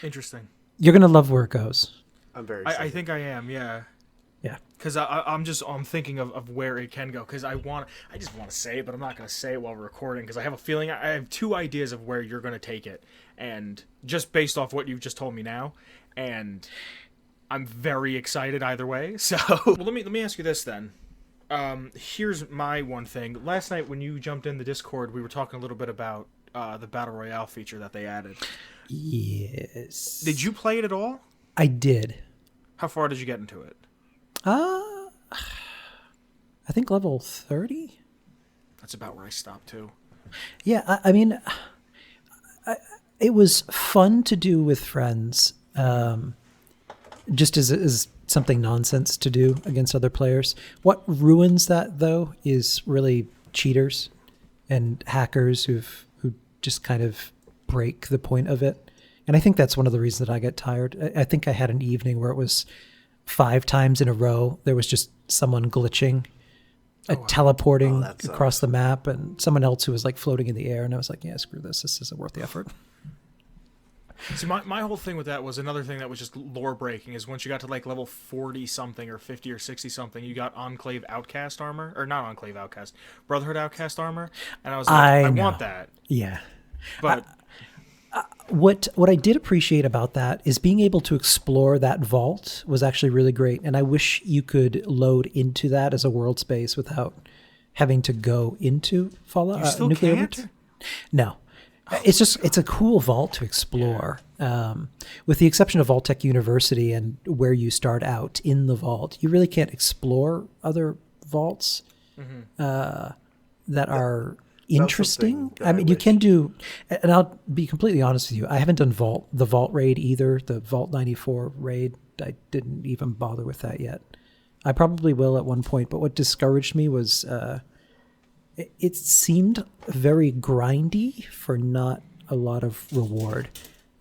Speaker 1: Interesting.
Speaker 3: You're gonna love where it goes.
Speaker 2: I'm very.
Speaker 1: I think I am. Yeah.
Speaker 3: Yeah.
Speaker 1: Because I'm thinking of where it can go. Because I just want to say it, but I'm not going to say it while we're recording. Because I have a feeling I have two ideas of where you're going to take it, and just based off what you've just told me now, and I'm very excited either way. So well, let me ask you this then. Here's my one thing. Last night when you jumped in the Discord, we were talking a little bit about the Battle Royale feature that they added.
Speaker 3: Yes.
Speaker 1: Did you play it at all?
Speaker 3: I did.
Speaker 1: How far did you get into it?
Speaker 3: I think level 30.
Speaker 1: That's about where I stopped too.
Speaker 3: Yeah, I mean, it was fun to do with friends, just as something nonsense to do against other players. What ruins that, though, is really cheaters and hackers who just kind of break the point of it. And I think that's one of the reasons that I get tired. I think I had an evening where it was 5 times in a row there was just someone glitching, teleporting across the map, and someone else who was like floating in the air, and I was like, yeah, screw this isn't worth the effort.
Speaker 1: See, my whole thing with that was another thing that was just lore breaking, is once you got to like level 40 something or 50 or 60 something, you got Enclave Outcast armor, or not Enclave Outcast, Brotherhood Outcast armor, and I was like, I want that.
Speaker 3: Yeah.
Speaker 1: But
Speaker 3: what I did appreciate about that is being able to explore that vault was actually really great, and I wish you could load into that as a world space without having to go into Fallout.
Speaker 1: You still
Speaker 3: Nuclear
Speaker 1: can't?
Speaker 3: Winter. No, it's a cool vault to explore. With the exception of Vault-Tec University and where you start out in the vault, you really can't explore other vaults that are interesting. I mean, you can do, and I'll be completely honest with you, I haven't done the Vault raid either, the Vault 94 raid. I didn't even bother with that yet. I probably will at one point, but what discouraged me was it seemed very grindy for not a lot of reward.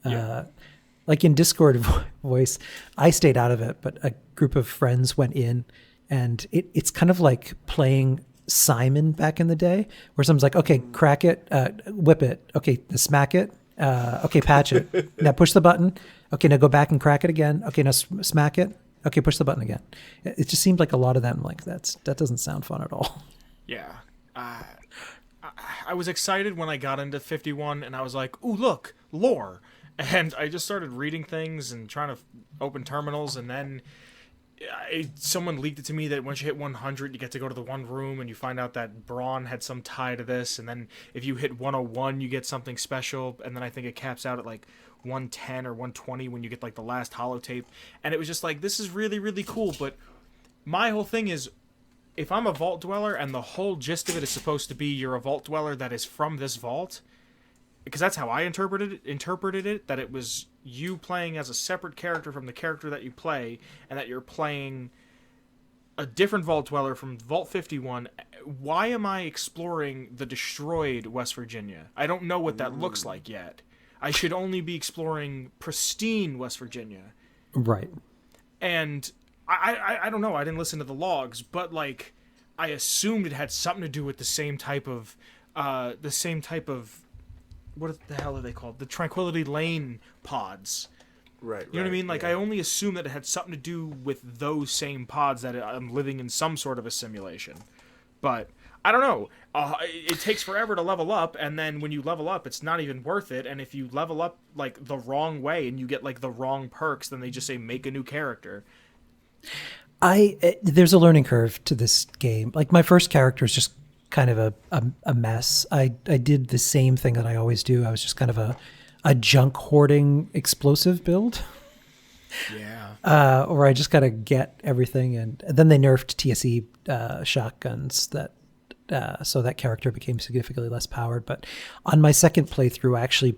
Speaker 3: Like in Discord voice, I stayed out of it, but a group of friends went in, and it's kind of like playing Simon back in the day, where someone's like, okay, crack it, whip it, okay, smack it, okay, patch it, now push the button, okay, now go back and crack it again, okay, now smack it, okay, push the button again. It just seemed like a lot of them, like that doesn't sound fun at all.
Speaker 1: Yeah. I was excited when I got into 51, and I was like, ooh, look, lore. And I just started reading things and trying to open terminals, and then someone leaked it to me that once you hit 100, you get to go to the one room, and you find out that Braun had some tie to this, and then if you hit 101, you get something special, and then I think it caps out at like 110 or 120 when you get like the last holotape, and it was just like, this is really, really cool, but my whole thing is, if I'm a vault dweller and the whole gist of it is supposed to be you're a vault dweller that is from this vault, because that's how I interpreted it, that it was you playing as a separate character from the character that you play, and that you're playing a different Vault Dweller from Vault 51. Why am I exploring the destroyed West Virginia? I don't know what that looks like yet. I should only be exploring pristine West Virginia.
Speaker 3: Right.
Speaker 1: And I don't know. I didn't listen to the logs, but like I assumed it had something to do with the same type of what the hell are they called? The Tranquility Lane pods.
Speaker 2: Right.
Speaker 1: You know what I mean? Like, I only assume that it had something to do with those same pods, that I'm living in some sort of a simulation. But, I don't know. It takes forever to level up, and then when you level up, it's not even worth it. And if you level up, like, the wrong way and you get, like, the wrong perks, then they just say, make a new character.
Speaker 3: There's a learning curve to this game. Like, my first character is just kind of a mess. I did the same thing that I always do. I was just kind of a junk hoarding explosive build.
Speaker 1: Yeah.
Speaker 3: Or I just gotta get everything, and then they nerfed TSE shotguns so that character became significantly less powered. But on my second playthrough, I actually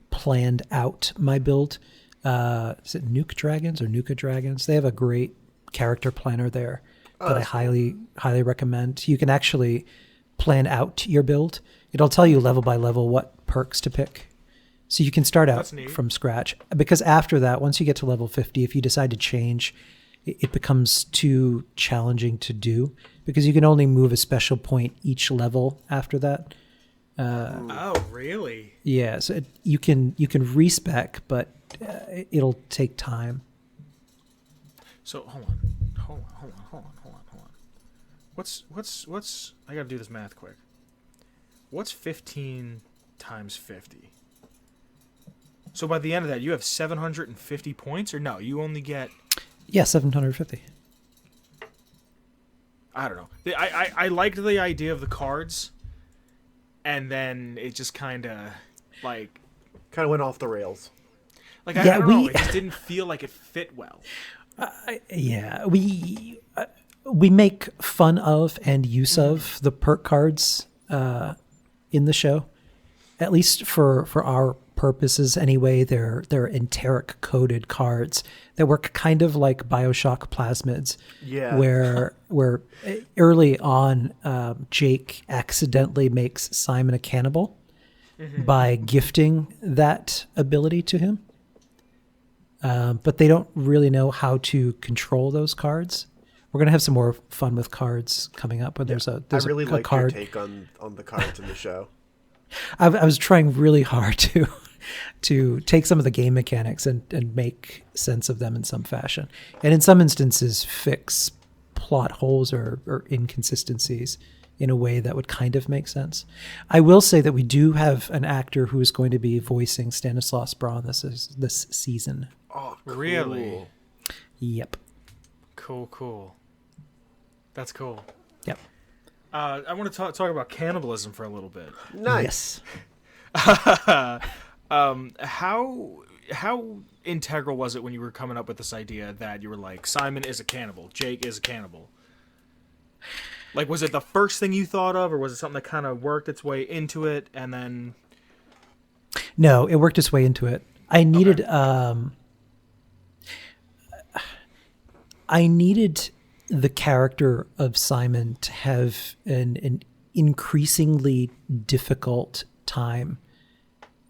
Speaker 3: planned out my build. Is it Nuke Dragons or Nuka Dragons? They have a great character planner there that I highly recommend. You can actually plan out your build. It'll tell you level by level what perks to pick. So you can start out from scratch, because after that, once you get to level 50, if you decide to change, it becomes too challenging to do, because you can only move a special point each level after that.
Speaker 1: Oh, really?
Speaker 3: Yeah, so you can respec, but it'll take time.
Speaker 1: So hold on. What's I gotta do this math quick. What's 15 times 50? So by the end of that, you have 750 points, or no? You only get...
Speaker 3: Yeah, 750.
Speaker 1: I don't know. I liked the idea of the cards, and then it just kind of, like...
Speaker 2: Kind of went off the rails.
Speaker 1: Like, I don't know. It just didn't feel like it fit well.
Speaker 3: We make fun of and use of the perk cards in the show, at least for our purposes anyway. They're enteric coded cards that work kind of like BioShock plasmids.
Speaker 2: Yeah.
Speaker 3: Where early on, Jake accidentally makes Simon a cannibal by gifting that ability to him. But they don't really know how to control those cards. We're gonna have some more fun with cards coming up. But there's a
Speaker 2: really like
Speaker 3: card.
Speaker 2: your take on the cards in the show.
Speaker 3: I was trying really hard to take some of the game mechanics and make sense of them in some fashion, and in some instances fix plot holes or inconsistencies in a way that would kind of make sense. I will say that we do have an actor who is going to be voicing Stanislaus Braun this season.
Speaker 2: Oh, cool.
Speaker 1: Really?
Speaker 3: Yep.
Speaker 1: Cool. That's cool.
Speaker 3: Yep.
Speaker 1: I want to talk about cannibalism for a little bit.
Speaker 2: Nice.
Speaker 3: Yes.
Speaker 1: How integral was it when you were coming up with this idea that you were like, Simon is a cannibal, Jake is a cannibal? Like, was it the first thing you thought of, or was it something that kind of worked its way into it and then...
Speaker 3: No, it worked its way into it. I needed the character of Simon to have an increasingly difficult time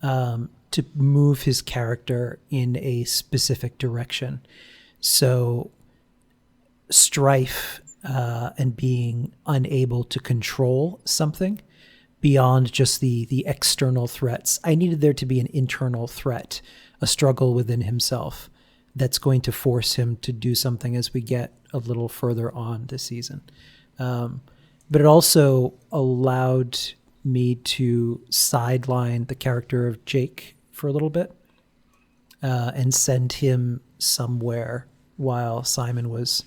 Speaker 3: to move his character in a specific direction. So strife and being unable to control something beyond just the external threats. I needed there to be an internal threat, a struggle within himself that's going to force him to do something as we get a little further on this season. But it also allowed me to sideline the character of Jake for a little bit and send him somewhere while Simon was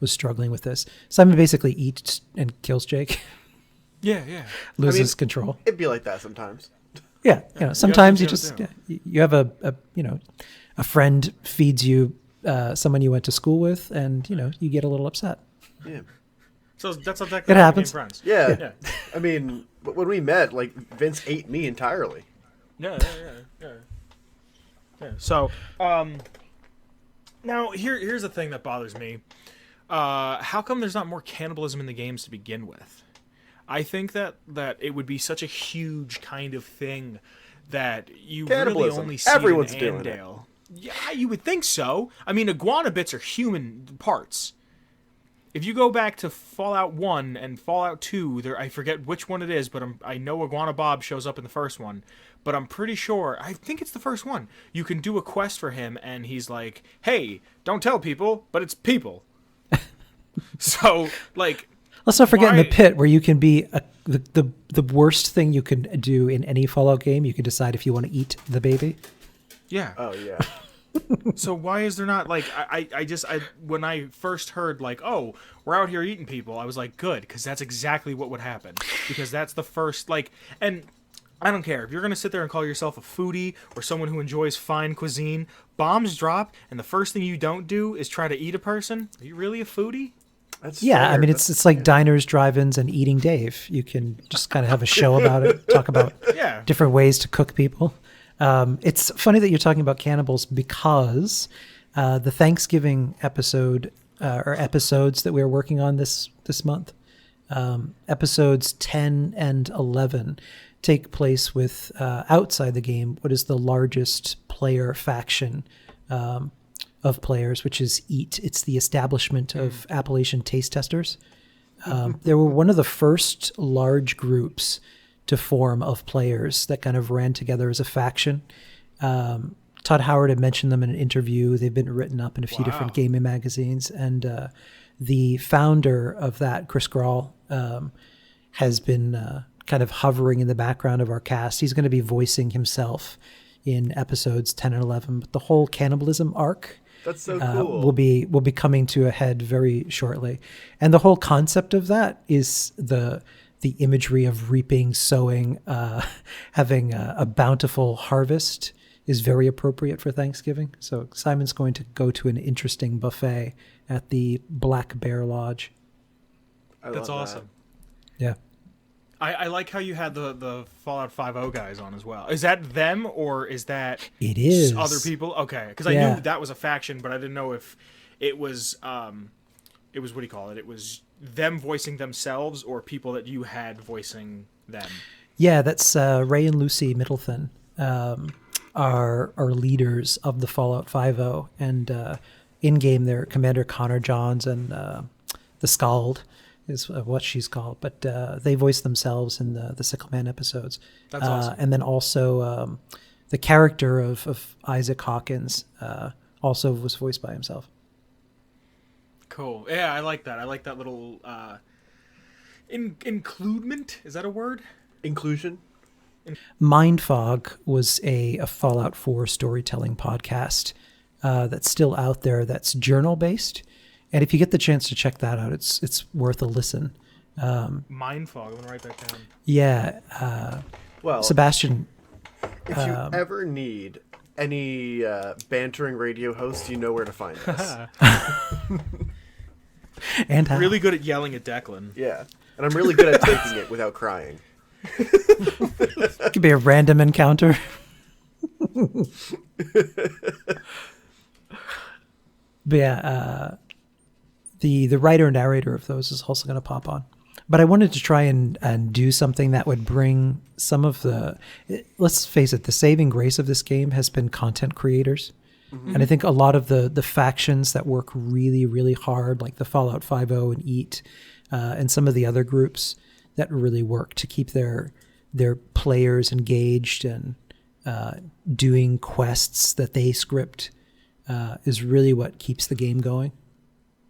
Speaker 3: struggling with this. Simon basically eats and kills Jake.
Speaker 1: Yeah.
Speaker 3: Loses control.
Speaker 2: It'd be like that sometimes.
Speaker 3: Yeah, sometimes you have a friend feeds you someone you went to school with, and you get a little upset.
Speaker 2: Yeah.
Speaker 1: So that's exactly
Speaker 3: it happens.
Speaker 1: Friends.
Speaker 2: Yeah. I mean, when we met, like, Vince ate me entirely.
Speaker 1: Yeah. So, now here's the thing that bothers me. How come there's not more cannibalism in the games to begin with? I think that it would be such a huge kind of thing that you really
Speaker 2: Cannibalism.
Speaker 1: only see
Speaker 2: Everyone's
Speaker 1: in
Speaker 2: doing it.
Speaker 1: Andale. Yeah, you would think so. I mean, iguana bits are human parts. If you go back to Fallout 1 and Fallout 2, I forget which one it is, but I know Iguana Bob shows up in the first one. But I'm pretty sure, I think it's the first one. You can do a quest for him, and he's like, hey, don't tell people, but it's people. So, like...
Speaker 3: Let's not forget in
Speaker 1: why-
Speaker 3: the pit where you can be the worst thing you can do in any Fallout game. You can decide if you want to eat the baby.
Speaker 1: Yeah.
Speaker 2: Oh yeah.
Speaker 1: So why is there not, like, I when I first heard, like, oh, we're out here eating people, I was like, good, because that's exactly what would happen. Because that's the first, like, and I don't care. If you're going to sit there and call yourself a foodie or someone who enjoys fine cuisine, bombs drop, and the first thing you don't do is try to eat a person. Are you really a foodie?
Speaker 2: That's
Speaker 3: Yeah, I
Speaker 2: fair.
Speaker 3: mean it's like diners, drive-ins, and eating Dave. You can just kind of have a show about it, talk about
Speaker 1: Yeah.
Speaker 3: different ways to cook people. It's funny that you're talking about cannibals because the Thanksgiving episode or episodes that we're working on this month, episodes 10 and 11 take place with outside the game what is the largest player faction of players, which is EAT. It's the establishment of Appalachian taste testers. They were one of the first large groups to form of players that kind of ran together as a faction. Todd Howard had mentioned them in an interview. They've been written up in a few different gaming magazines. And the founder of that, Chris Grawl, has been kind of hovering in the background of our cast. He's going to be voicing himself in episodes 10 and 11. But the whole cannibalism arc
Speaker 2: That's so cool.
Speaker 3: will be coming to a head very shortly. And the whole concept of that is the imagery of reaping, sowing, having a bountiful harvest is very appropriate for Thanksgiving. So Simon's going to go to an interesting buffet at the Black Bear Lodge.
Speaker 1: That's
Speaker 2: love
Speaker 1: awesome.
Speaker 3: Yeah.
Speaker 1: I like how you had the Fallout 5 guys on as well. Is that them or is that
Speaker 3: It is.
Speaker 1: other people? Okay, because I
Speaker 3: Yeah.
Speaker 1: knew that was a faction, but I didn't know if it was what do you call it? It was them voicing themselves or people that you had voicing them.
Speaker 3: Yeah, that's Ray and Lucy Middleton are leaders of the Fallout 5 and in game they're Commander Connor Johns and the Scald is what she's called, but they voice themselves in the Sickleman episodes.
Speaker 1: That's awesome.
Speaker 3: And then also the character of Isaac Hawkins also was voiced by himself.
Speaker 1: Cool. Yeah, I like that. I like that little includement. Is that a word?
Speaker 2: Inclusion.
Speaker 3: Mindfog was a Fallout 4 storytelling podcast that's still out there that's journal based. And if you get the chance to check that out, it's worth a listen.
Speaker 1: Mindfog. I'm going to write that down.
Speaker 3: Yeah.
Speaker 2: Well,
Speaker 3: Sebastian.
Speaker 2: if you ever need any bantering radio host, you know where to find us.
Speaker 3: And how?
Speaker 1: Really good at yelling at Declan.
Speaker 2: Yeah. And I'm really good at taking it without crying.
Speaker 3: It could be a random encounter. But yeah, the writer narrator of those is also going to pop on. But I wanted to try and do something that would bring some of the, let's face it, the saving grace of this game has been content creators. And I think a lot of the factions that work really, really hard, like the Fallout 5 and EAT, and some of the other groups that really work to keep their players engaged and doing quests that they script is really what keeps the game going.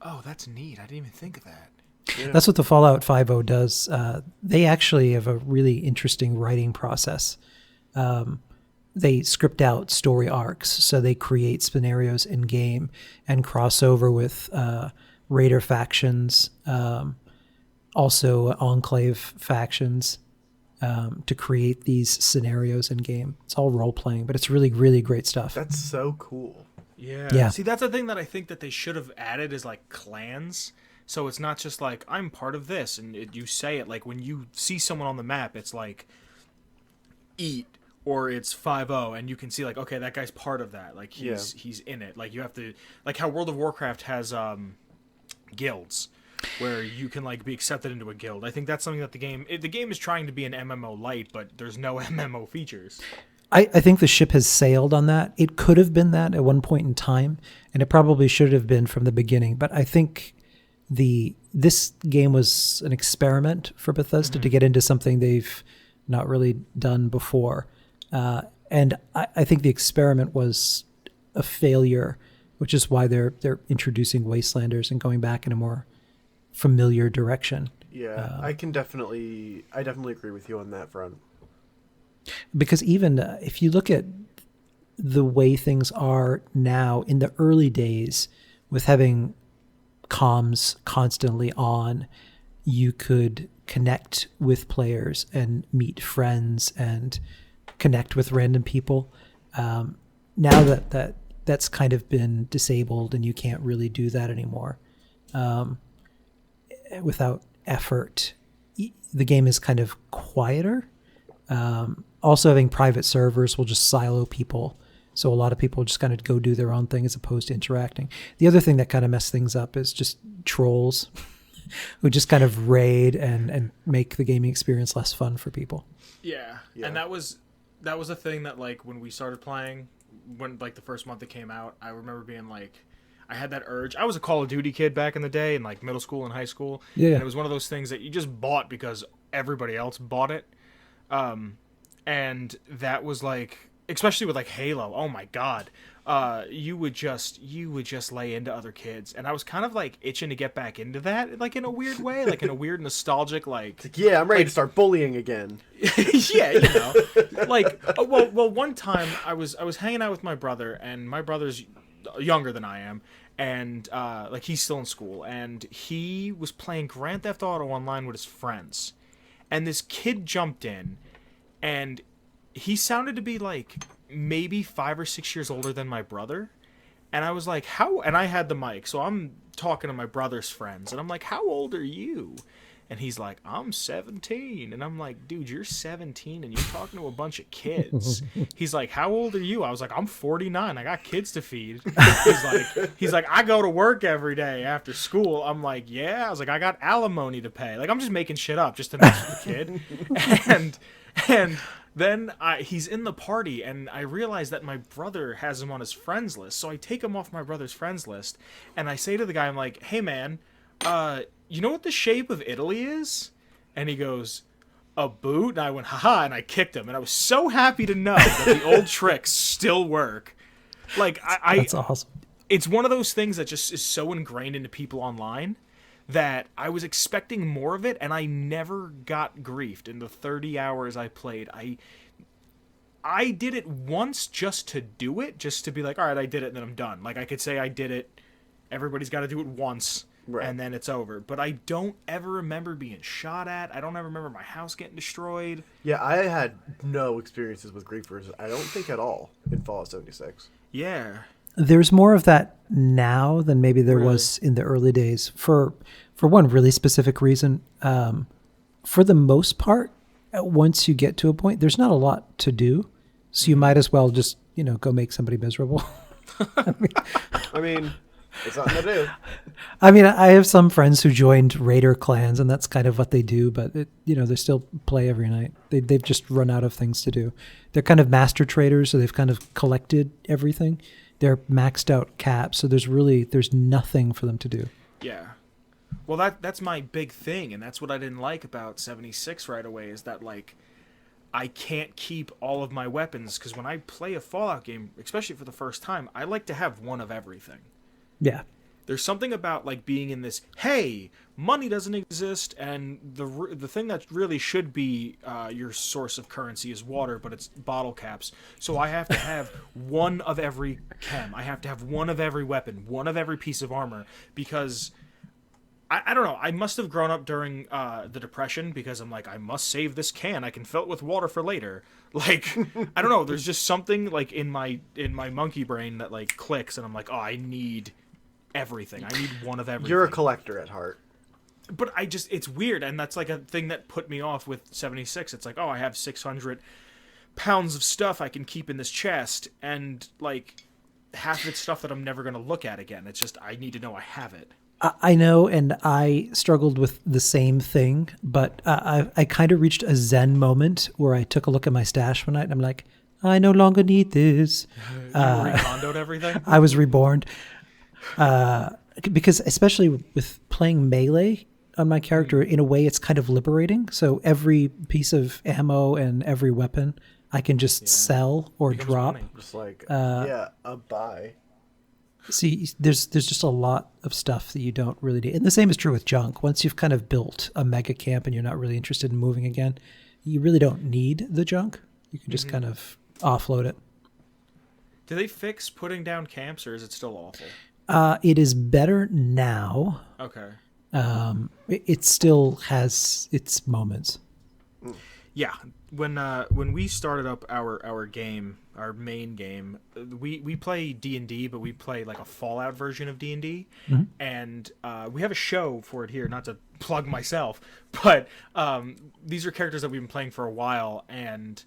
Speaker 1: Oh, that's neat. I didn't even think of that.
Speaker 2: Yeah.
Speaker 3: That's what the Fallout 5 does. They actually have a really interesting writing process. They script out story arcs, so they create scenarios in game and cross over with raider factions, also enclave factions, to create these scenarios in game. It's all role playing, but it's really, really great stuff.
Speaker 2: That's so cool.
Speaker 3: Yeah.
Speaker 1: See, that's the thing that I think that they should have added is like clans. So it's not just like I'm part of this, and you say it like when you see someone on the map, it's like EAT or it's 5 and you can see like okay, that guy's part of that. Like he's in it. Like you have to like how World of Warcraft has guilds, where you can like be accepted into a guild. I think that's something that the game is trying to be an MMO light, but there's no MMO features.
Speaker 3: I think the ship has sailed on that. It could have been that at one point in time, and it probably should have been from the beginning. But I think this game was an experiment for Bethesda to get into something they've not really done before. And I think the experiment was a failure, which is why they're introducing Wastelanders and going back in a more familiar direction.
Speaker 2: Yeah, I definitely agree with you on that front.
Speaker 3: Because even if you look at the way things are now in the early days with having comms constantly on, you could connect with players and meet friends and connect with random people. Now that's kind of been disabled and you can't really do that anymore without effort. The game is kind of quieter. Also, having private servers will just silo people. So a lot of people just kind of go do their own thing as opposed to interacting. The other thing that kind of messed things up is just trolls who just kind of raid and make the gaming experience less fun for people.
Speaker 1: Yeah. And that was a thing that, like, when we started playing, when, like, the first month it came out, I remember being, like, I had that urge. I was a Call of Duty kid back in the day in, like, middle school and high school.
Speaker 3: Yeah.
Speaker 1: And it was one of those things that you just bought because everybody else bought it. And that was, like, especially with, like, Halo, oh, my God. You would just lay into other kids. And I was kind of, like, itching to get back into that, like, in a weird way, like, in a weird nostalgic, like...
Speaker 2: Yeah, I'm ready to start bullying again.
Speaker 1: Yeah, you know. Like, well, one time I was hanging out with my brother, and my brother's younger than I am, and, like, he's still in school, and he was playing Grand Theft Auto Online with his friends. And this kid jumped in, and he sounded to be, like, maybe 5 or 6 years older than my brother. And I was like, how? And I had the mic, so I'm talking to my brother's friends. And I'm like, how old are you? And he's like, I'm 17. And I'm like, dude, you're 17 and you're talking to a bunch of kids. He's like, how old are you? I was like, I'm 49. I got kids to feed. He's like, I go to work every day after school. I'm like, yeah. I was like, I got alimony to pay. Like, I'm just making shit up just to mess with the kid. And then he's in the party, and I realize that my brother has him on his friends list. So I take him off my brother's friends list, and I say to the guy, I'm like, hey, man, you know what the shape of Italy is? And he goes, a boot? And I went, haha, and I kicked him. And I was so happy to know that the old tricks still work. Like,
Speaker 3: That's awesome.
Speaker 1: It's one of those things that just is so ingrained into people online that I was expecting more of it, and I never got griefed in the 30 hours I played. I did it once just to do it, just to be like, all right, I did it, and then I'm done. Like, I could say I did it. Everybody's got to do it once, right, and then it's over. But I don't ever remember being shot at. I don't ever remember my house getting destroyed.
Speaker 2: Yeah, I had no experiences with griefers, I don't think at all, in Fallout 76.
Speaker 1: Yeah.
Speaker 3: There's more of that now than maybe there was in the early days for one really specific reason. For the most part, once you get to a point, there's not a lot to do. So you might as well just, go make somebody miserable.
Speaker 2: I mean, it's nothing to do.
Speaker 3: I mean, I have some friends who joined raider clans, and that's kind of what they do. But they still play every night. They've just run out of things to do. They're kind of master traders, so they've kind of collected everything. They're maxed out caps, so there's nothing for them to do.
Speaker 1: Yeah. Well, that's my big thing, and that's what I didn't like about 76 right away, is that, like, I can't keep all of my weapons, because when I play a Fallout game, especially for the first time, I like to have one of everything.
Speaker 3: Yeah.
Speaker 1: There's something about, like, being in this, hey, money doesn't exist, and the thing that really should be your source of currency is water, but it's bottle caps. So I have to have one of every chem. I have to have one of every weapon, one of every piece of armor, because I don't know. I must have grown up during the Depression, because I'm like, I must save this can. I can fill it with water for later. Like, I don't know. There's just something, like, in my monkey brain that, like, clicks, and I'm like, oh, I need everything. I need one of everything.
Speaker 2: You're a collector at heart.
Speaker 1: But it's weird, and that's, like, a thing that put me off with 76. It's like, oh, I have 600 pounds of stuff I can keep in this chest, and, like, half of it's stuff that I'm never going to look at again. It's just, I need to know I have it.
Speaker 3: I know, and I struggled with the same thing, but I kind of reached a zen moment where I took a look at my stash one night and I'm like, I no longer need this.
Speaker 1: You recondoed everything?
Speaker 3: I was reborn. Because especially with playing melee on my character, in a way it's kind of liberating. So every piece of ammo and every weapon I can just sell or
Speaker 1: Becomes
Speaker 3: drop.
Speaker 1: money.
Speaker 2: Just like, a buy.
Speaker 3: See, there's just a lot of stuff that you don't really need. And the same is true with junk. Once you've kind of built a mega camp and you're not really interested in moving again, you really don't need the junk. You can just kind of offload it.
Speaker 1: Do they fix putting down camps, or is it still awful?
Speaker 3: It is better now.
Speaker 1: Okay.
Speaker 3: It still has its moments.
Speaker 1: Yeah, when we started up our game, our main game, we play D&D, but we play like a Fallout version of D&D, and we have a show for it here. Not to plug myself, but these are characters that we've been playing for a while, and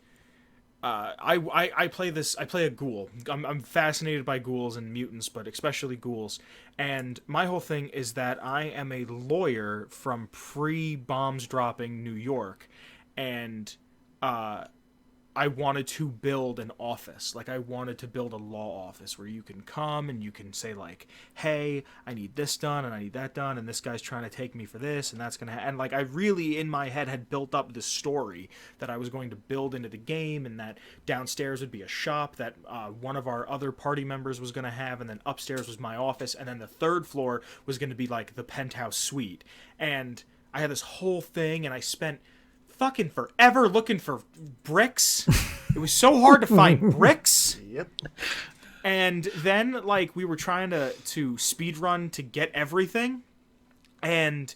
Speaker 1: I play this. I play a ghoul. I'm fascinated by ghouls and mutants, but especially ghouls. And my whole thing is that I am a lawyer from pre-bombs dropping New York, and I wanted to build an office. Like, I wanted to build a law office where you can come and you can say, like, hey, I need this done and I need that done, and this guy's trying to take me for this, and that's going to... And, like, I really, in my head, had built up this story that I was going to build into the game, and that downstairs would be a shop that one of our other party members was going to have, and then upstairs was my office, and then the third floor was going to be, like, the penthouse suite. And I had this whole thing, and I spent fucking forever looking for bricks. It was so hard to find bricks.
Speaker 2: Yep.
Speaker 1: And then, like, we were trying to speed run to get everything, and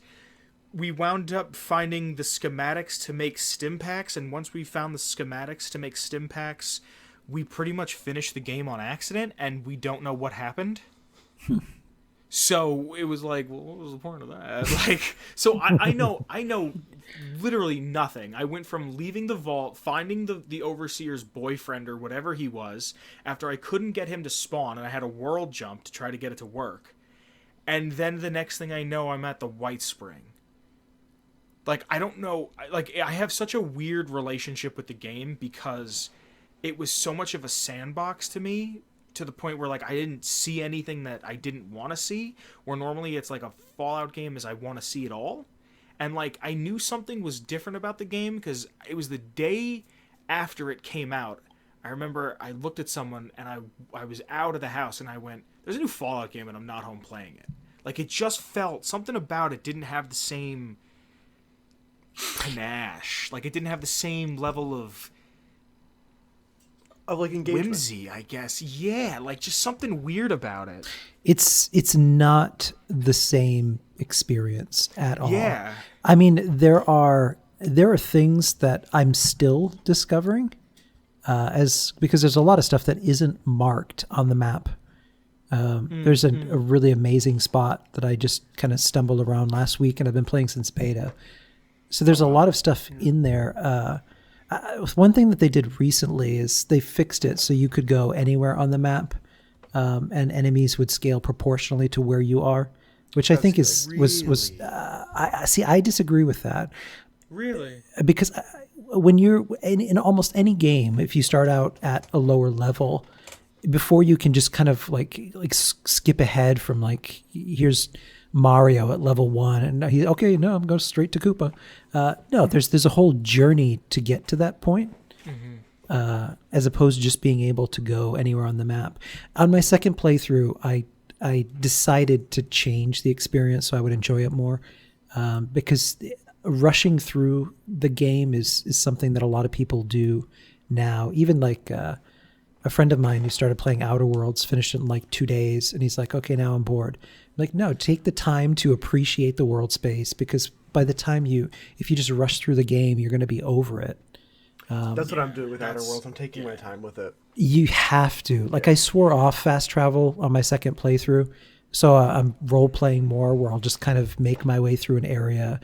Speaker 1: we wound up finding the schematics to make stim packs. And once we found the schematics to make stim packs, we pretty much finished the game on accident, and we don't know what happened. So it was like, well, what was the point of that? Like, so I know literally nothing. I went from leaving the vault, finding the overseer's boyfriend or whatever he was, after I couldn't get him to spawn, and I had a world jump to try to get it to work. And then the next thing I know, I'm at the White Spring. Like, I don't know. Like, I have such a weird relationship with the game because it was so much of a sandbox to me, to the point where, like, I didn't see anything that I didn't want to see, where normally it's like a Fallout game is I want to see it all. And, like, I knew something was different about the game because it was the day after it came out. I remember I looked at someone and I was out of the house and I went, there's a new Fallout game and I'm not home playing it. Like, it just felt, something about it didn't have the same panache. Like, it didn't have the same level of
Speaker 2: like engagement.
Speaker 1: whimsy, I guess. Yeah, like, just something weird about it.
Speaker 3: It's not the same experience at all.
Speaker 1: Yeah.
Speaker 3: I mean, there are things that I'm still discovering, because there's a lot of stuff that isn't marked on the map. There's a really amazing spot that I just kind of stumbled around last week, and I've been playing since beta. So there's a lot of stuff in there. One thing that they did recently is they fixed it so you could go anywhere on the map, and enemies would scale proportionally to where you are, which I think was I disagree with that.
Speaker 1: Really?
Speaker 3: Because when you're in almost any game, if you start out at a lower level, before you can just kind of like skip ahead from, like, here's Mario at level 1 and he's okay, no, I'm going straight to Koopa. No, there's a whole journey to get to that point, as opposed to just being able to go anywhere on the map. On my second playthrough, I decided to change the experience so I would enjoy it more, because rushing through the game is something that a lot of people do now. Even like a friend of mine who started playing Outer Worlds finished it in like 2 days, and he's like, okay, now I'm bored. I'm like, no, take the time to appreciate the world space, because by the time if you just rush through the game, you're going to be over it.
Speaker 2: That's what I'm doing with Outer Worlds. I'm taking my time with it.
Speaker 3: You have to. Like, I swore off fast travel on my second playthrough, so I'm role-playing more, where I'll just kind of make my way through an area,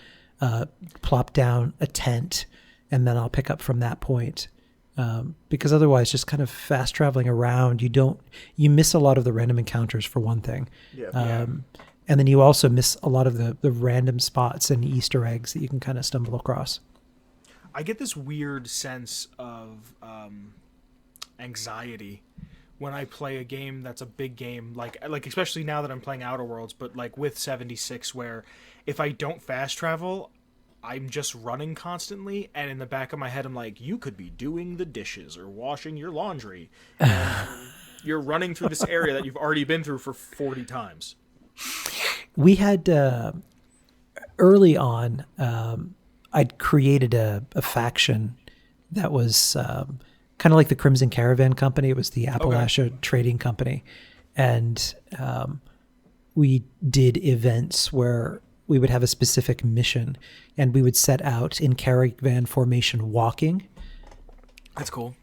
Speaker 3: plop down a tent, and then I'll pick up from that point. Because otherwise, just kind of fast traveling around, you miss a lot of the random encounters, for one thing.
Speaker 2: Yeah.
Speaker 3: And then you also miss a lot of the random spots and Easter eggs that you can kind of stumble across.
Speaker 1: I get this weird sense of anxiety when I play a game that's a big game, like especially now that I'm playing Outer Worlds, but like with 76, where if I don't fast travel, I'm just running constantly, and in the back of my head I'm like, you could be doing the dishes or washing your laundry, and you're running through this area that you've already been through for 40 times.
Speaker 3: We had early on, I'd created a faction that was kind of like the Crimson Caravan Company. It was the Appalachia Trading Company. And we did events where we would have a specific mission, and we would set out in caravan formation walking.
Speaker 1: That's cool.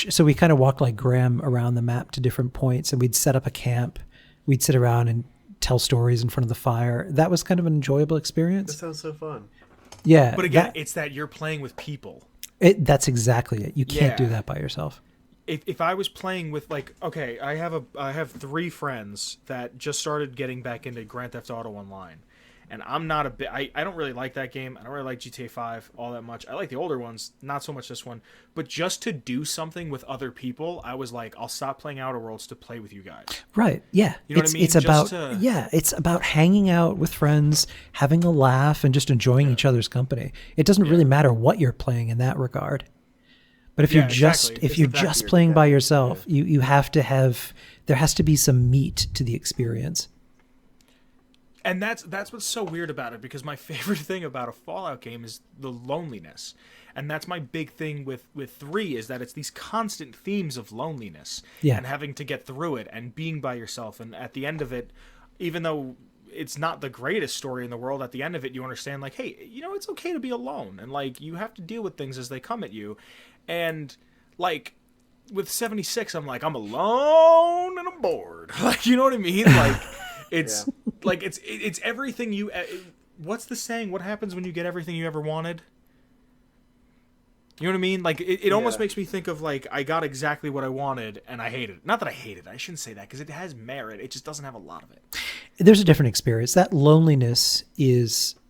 Speaker 3: So we kind of walked like Graham around the map to different points, and we'd set up a camp. We'd sit around and tell stories in front of the fire. That was kind of an enjoyable experience.
Speaker 2: That sounds so fun.
Speaker 3: Yeah.
Speaker 1: But again, it's that you're playing with people.
Speaker 3: That's exactly it. You can't do that by yourself.
Speaker 1: If I was playing with, like, okay, I have 3 friends that just started getting back into Grand Theft Auto Online. And I'm not a bit. I don't really like that game. I don't really like GTA 5 all that much. I like the older ones, not so much this one. But just to do something with other people, I was like, I'll stop playing Outer Worlds to play with you guys.
Speaker 3: Right. Yeah.
Speaker 1: You know what I mean?
Speaker 3: It's it's about hanging out with friends, having a laugh, and just enjoying each other's company. It doesn't really matter what you're playing in that regard. But if you're just playing by yourself, you have to have, there has to be some meat to the experience.
Speaker 1: And that's what's so weird about it, because my favorite thing about a Fallout game is the loneliness. And that's my big thing with 3, is that it's these constant themes of loneliness and having to get through it and being by yourself. And at the end of it, even though it's not the greatest story in the world, at the end of it, you understand, like, hey, it's okay to be alone. And, like, you have to deal with things as they come at you. And, like, with 76, I'm like, I'm alone and I'm bored. Like, you know what I mean? Like, it's... Like, it's everything you... What's the saying? What happens when you get everything you ever wanted? You know what I mean? Like, it almost makes me think of, like, I got exactly what I wanted, and I hate it. Not that I hate it. I shouldn't say that, because it has merit. It just doesn't have a lot of it.
Speaker 3: There's a different experience. That loneliness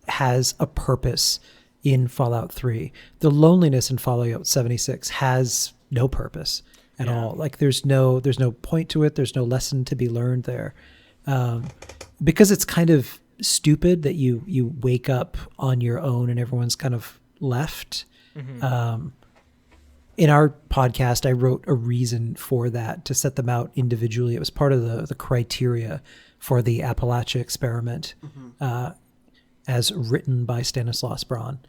Speaker 3: has a purpose in Fallout 3. The loneliness in Fallout 76 has no purpose at all. Like, there's no point to it. There's no lesson to be learned there. Because it's kind of stupid that you wake up on your own and everyone's kind of left. Mm-hmm. In our podcast, I wrote a reason for that, to set them out individually. It was part of the criteria for the Appalachia experiment, as written by Stanislaus Braun.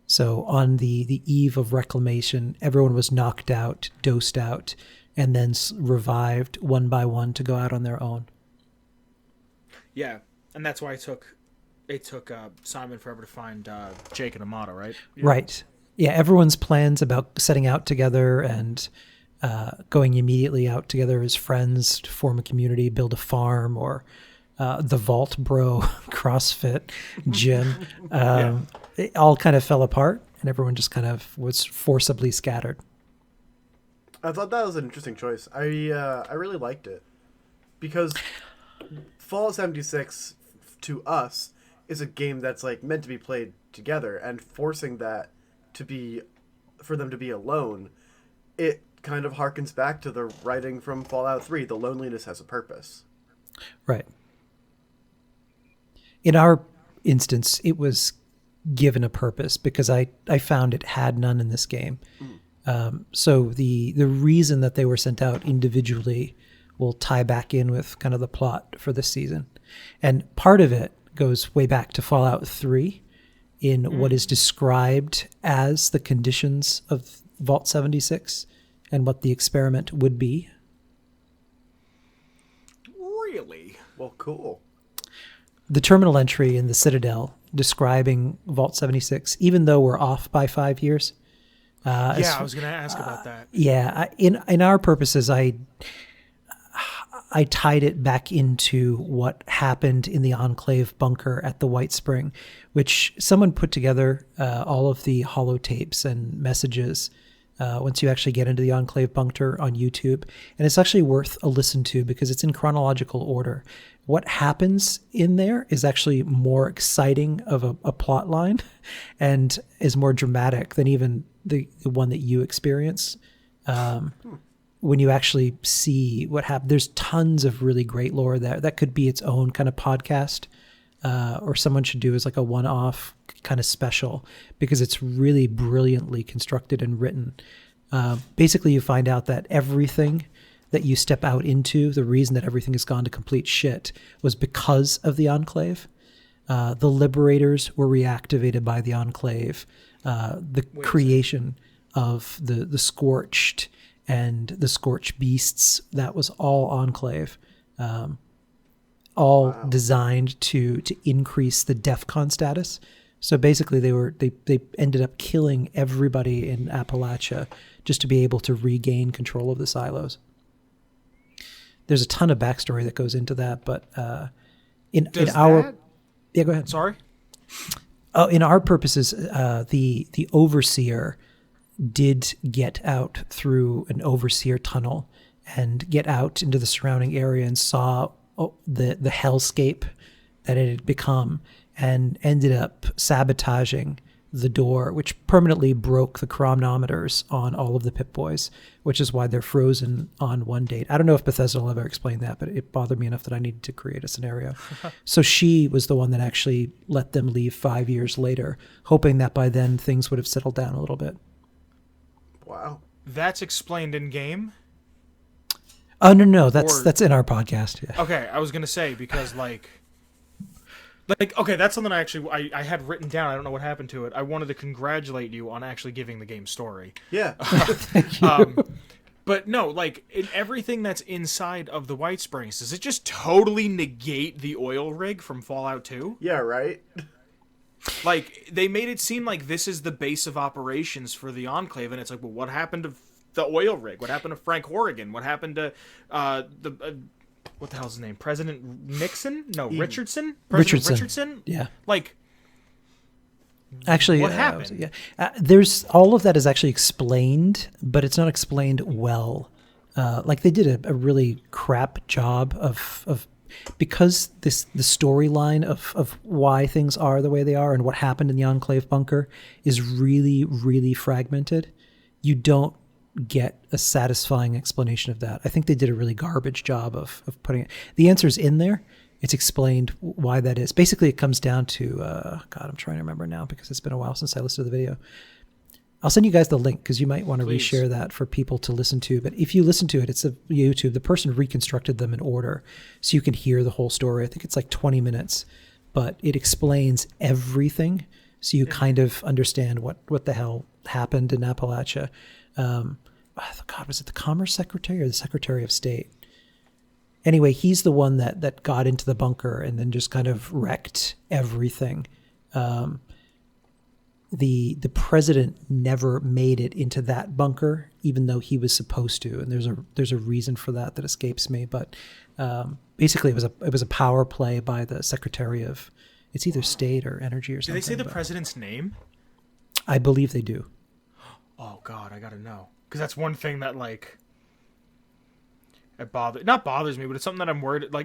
Speaker 3: So on the eve of reclamation, everyone was knocked out, dosed out, and then revived one by one to go out on their own.
Speaker 1: Yeah, and that's why it took Simon forever to find Jake and Amata, right?
Speaker 3: Yeah. Right. Yeah, everyone's plans about setting out together and going immediately out together as friends to form a community, build a farm, or the Vault Bro CrossFit gym. It all kind of fell apart, and everyone just kind of was forcibly scattered.
Speaker 2: I thought that was an interesting choice. I really liked it, because Fallout 76 to us is a game that's like meant to be played together, and forcing that for them to be alone, it kind of harkens back to the writing from Fallout 3. The loneliness has a purpose.
Speaker 3: Right. In our instance, it was given a purpose because I found it had none in this game. So the reason that they were sent out individually will tie back in with kind of the plot for this season. And part of it goes way back to Fallout 3 in what is described as the conditions of Vault 76 and what the experiment would be.
Speaker 1: Really?
Speaker 2: Well, cool.
Speaker 3: The terminal entry in the Citadel describing Vault 76, even though we're off by 5 years.
Speaker 1: I was going to ask about that.
Speaker 3: In our purposes, I tied it back into what happened in the Enclave bunker at the White Spring, which someone put together all of the holotapes and messages once you actually get into the Enclave bunker on YouTube. And it's actually worth a listen to because it's in chronological order. What happens in there is actually more exciting of a plot line and is more dramatic than even the one that you experience. When you actually see what happened, there's tons of really great lore there. That could be its own kind of podcast, or someone should do as like a one-off kind of special because it's really brilliantly constructed and written. Basically, you find out that everything that you step out into, the reason that everything has gone to complete shit was because of the Enclave. The Liberators were reactivated by the Enclave. Creation of the Scorched and the Scorched Beasts, that was all Enclave. All designed to increase the DEFCON status. So basically they ended up killing everybody in Appalachia just to be able to regain control of the silos. There's a ton of backstory that goes into that, but yeah, go ahead.
Speaker 1: Sorry?
Speaker 3: Oh, in our purposes, the Overseer did get out through an Overseer tunnel and get out into the surrounding area and saw the hellscape that it had become and ended up sabotaging the door, which permanently broke the chronometers on all of the Pip-Boys, which is why they're frozen on one date. I don't know if Bethesda will ever explain that, but it bothered me enough that I needed to create a scenario. So she was the one that actually let them leave 5 years later, hoping that by then things would have settled down a little bit.
Speaker 2: Wow.
Speaker 1: That's explained in game?
Speaker 3: Oh, no, that's in our podcast. Yeah.
Speaker 1: Okay, I was going to say, because okay, that's something I had written down. I don't know what happened to it. I wanted to congratulate you on actually giving the game story.
Speaker 2: Yeah.
Speaker 3: Thank you.
Speaker 1: But no, in everything that's inside of the White Springs, does it just totally negate the oil rig from Fallout 2?
Speaker 2: Yeah, right?
Speaker 1: They made it seem like this is the base of operations for the Enclave, and it's like, well, what happened to the oil rig? What happened to Frank Horrigan? What happened to what the hell's his name? President Nixon? No, Richardson? Richardson?
Speaker 3: Yeah.
Speaker 1: Actually, what happened?
Speaker 3: There's all of that is actually explained, but it's not explained well. They did a really crap job of because the storyline of why things are the way they are and what happened in the Enclave bunker is really, really fragmented. You don't get a satisfying explanation of that. I think they did a really garbage job of putting it. The answer's in there. It's explained why that is. Basically, it comes down to, I'm trying to remember now because it's been a while since I listened to the video. I'll send you guys the link because you might want to reshare that for people to listen to. But if you listen to it, it's a YouTube. The person reconstructed them in order so you can hear the whole story. I think it's 20 minutes, but it explains everything so you kind of understand what the hell happened in Appalachia. Was it the Commerce Secretary or the Secretary of State? Anyway, he's the one that got into the bunker and then just kind of wrecked everything. The president never made it into that bunker, even though he was supposed to. And there's a reason for that escapes me. But basically, it was a power play by the Secretary of, it's either State or Energy or something.
Speaker 1: Did they say the president's name?
Speaker 3: I believe they do.
Speaker 1: Oh God, I gotta know, because that's one thing that it bothers me, but it's something that I'm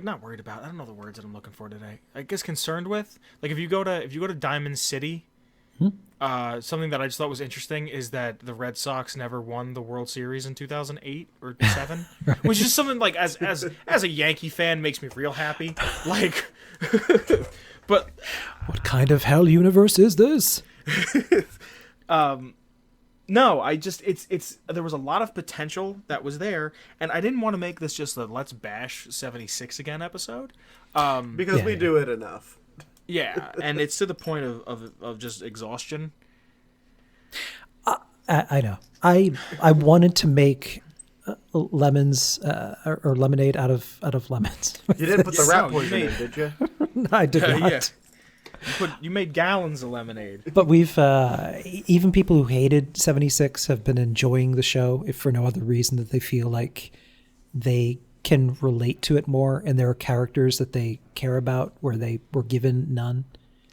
Speaker 1: not worried about. I don't know the words that I'm looking for today. I guess concerned with. If you go to Diamond City, something that I just thought was interesting is that the Red Sox never won the World Series in 2008 or 7, right. Which is something as a Yankee fan makes me real happy. But
Speaker 3: what kind of hell universe is this?
Speaker 1: No, it's there was a lot of potential that was there, and I didn't want to make this just a let's bash 76 again episode.
Speaker 2: Because we do it enough.
Speaker 1: Yeah, and it's to the point of just exhaustion.
Speaker 3: I know. I wanted to make lemons or lemonade out of lemons.
Speaker 2: You didn't put the rat poison in, did you?
Speaker 3: No, I did not.
Speaker 1: Yeah. You made gallons of lemonade.
Speaker 3: But we've even people who hated 76 have been enjoying the show, if for no other reason that they feel like they can relate to it more, and there are characters that they care about where they were given none.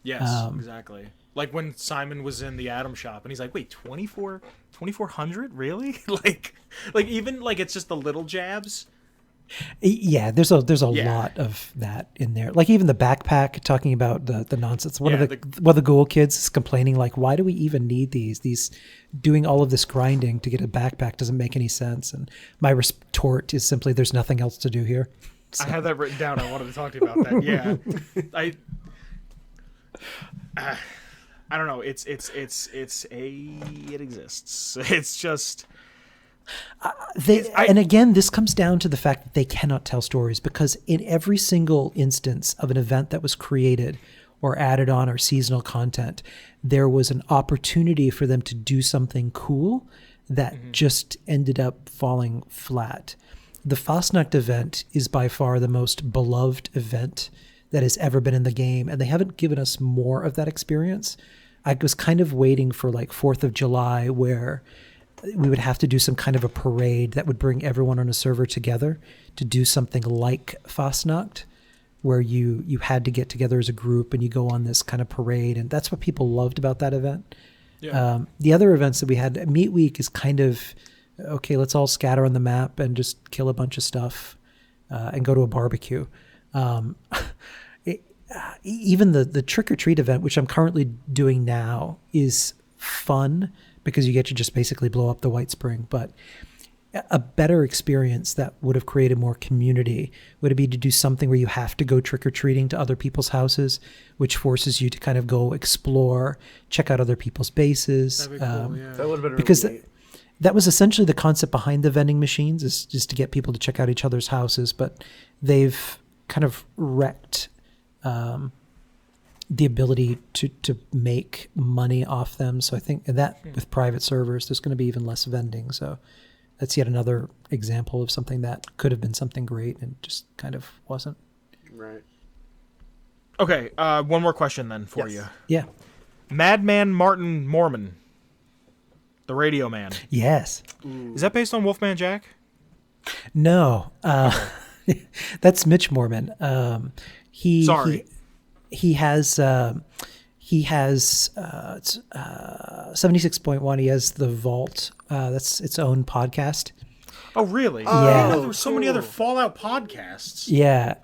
Speaker 1: Yes, exactly. Like when Simon was in the Atom Shop, and he's like, "Wait, 2,400? Really?" like even like it's just the little jabs.
Speaker 3: Yeah, there's a
Speaker 1: Yeah.
Speaker 3: lot of that in there. Like even the backpack talking about the nonsense. One
Speaker 1: Yeah,
Speaker 3: of one of the Ghoul kids is complaining like, why do we even need these? These doing all of this grinding to get a backpack doesn't make any sense. And my retort is simply, there's nothing else to do here. So.
Speaker 1: I had that written down. I wanted to talk to you about that. Yeah, I don't know. It exists. It's just.
Speaker 3: And again, this comes down to the fact that they cannot tell stories, because in every single instance of an event that was created or added on or seasonal content, there was an opportunity for them to do something cool that just ended up falling flat. The Fastnacht event is by far the most beloved event that has ever been in the game, and they haven't given us more of that experience. I was kind of waiting for like 4th of July, where we would have to do some kind of a parade that would bring everyone on a server together to do something like Fastnacht, where you had to get together as a group and you go on this kind of parade. And that's what people loved about that event. Yeah. The other events that we had, Meat Week is kind of, okay, let's all scatter on the map and just kill a bunch of stuff and go to a barbecue. Even the trick-or-treat event, which I'm currently doing now, is fun, because you get to just basically blow up the White Spring. But a better experience that would have created more community would be to do something where you have to go trick-or-treating to other people's houses, which forces you to kind of go explore, check out other people's bases.
Speaker 1: That'd be cool, yeah.
Speaker 2: That would have been
Speaker 3: because
Speaker 2: really neat.
Speaker 3: that was essentially the concept behind the vending machines, is just to get people to check out each other's houses. But they've kind of wrecked the ability to make money off them. So I think that with private servers, there's going to be even less vending. So that's yet another example of something that could have been something great and just kind of wasn't.
Speaker 2: Right.
Speaker 1: Okay, one more question then for you.
Speaker 3: Yeah.
Speaker 1: Madman Martin Mormon, the Radio Man.
Speaker 3: Yes.
Speaker 1: Is that based on Wolfman Jack?
Speaker 3: No. That's Mitch Mormon.
Speaker 1: Sorry.
Speaker 3: He has 76.1. He has the Vault. That's its own podcast.
Speaker 1: Oh, really?
Speaker 3: Yeah.
Speaker 1: I didn't know there were so many other Fallout podcasts.
Speaker 3: Yeah.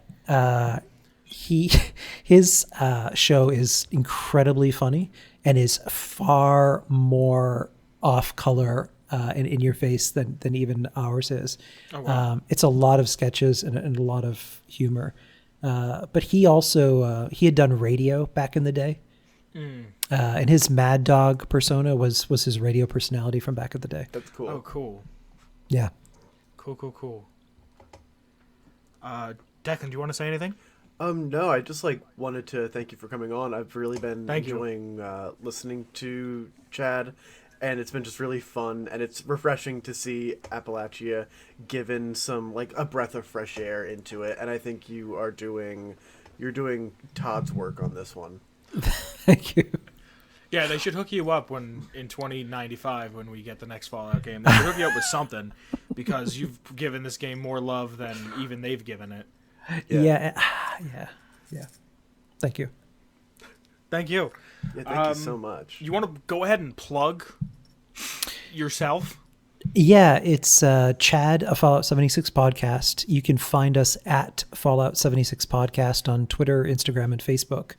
Speaker 3: His show is incredibly funny and is far more off color and in your face than even ours is.
Speaker 1: Oh, wow.
Speaker 3: It's a lot of sketches and a lot of humor. But he also he had done radio back in the day, and his Mad Dog persona was his radio personality from back in the day.
Speaker 2: That's cool.
Speaker 1: Oh, cool.
Speaker 3: Yeah.
Speaker 1: Cool. Declan, do you want to say anything?
Speaker 2: No, I just wanted to thank you for coming on. I've really been
Speaker 1: Thank you.
Speaker 2: enjoying listening to Chad, and it's been just really fun, and it's refreshing to see Appalachia given some a breath of fresh air into it. And I think you're doing Todd's work on this one.
Speaker 3: Thank you.
Speaker 1: Yeah, they should hook you up in 2095 when we get the next Fallout game. They should hook you up with something, because you've given this game more love than even they've given it.
Speaker 3: Yeah. Thank you.
Speaker 1: Thank you.
Speaker 2: Yeah, thank you so much.
Speaker 1: You want to go ahead and plug yourself?
Speaker 3: Yeah, it's Chad, a Fallout 76 podcast. You can find us at Fallout 76 podcast on Twitter, Instagram, and Facebook.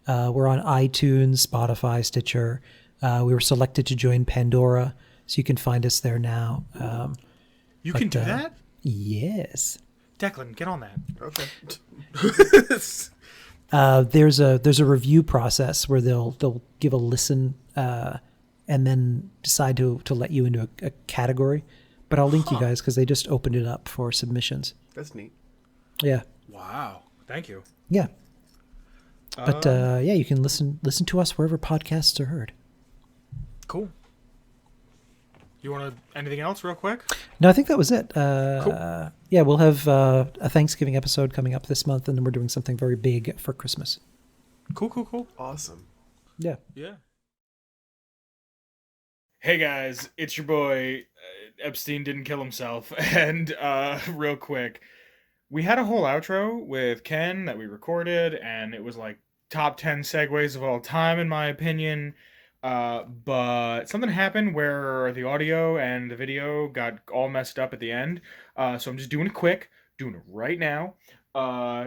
Speaker 3: We're on iTunes, Spotify, Stitcher. We were selected to join Pandora, so you can find us there now.
Speaker 1: You can do that?
Speaker 3: Yes.
Speaker 1: Declan, get on that.
Speaker 2: Okay.
Speaker 3: There's a review process where they'll give a listen and then decide to let you into a category. But I'll link you guys because they just opened it up for submissions.
Speaker 2: That's neat.
Speaker 3: Yeah.
Speaker 1: Wow. Thank you.
Speaker 3: Yeah. But yeah, you can listen to us wherever podcasts are heard.
Speaker 1: Cool. You want anything else real quick?
Speaker 3: No, I think that was it.
Speaker 1: Cool.
Speaker 3: Yeah, we'll have a Thanksgiving episode coming up this month, and then we're doing something very big for Christmas.
Speaker 1: Cool.
Speaker 2: Awesome.
Speaker 3: Yeah.
Speaker 1: Yeah. Hey guys, it's your boy. Epstein didn't kill himself. And real quick, we had a whole outro with Ken that we recorded, and it was top 10 segues of all time, in my opinion. But something happened where the audio and the video got all messed up at the end. So I'm just doing it quick, doing it right now.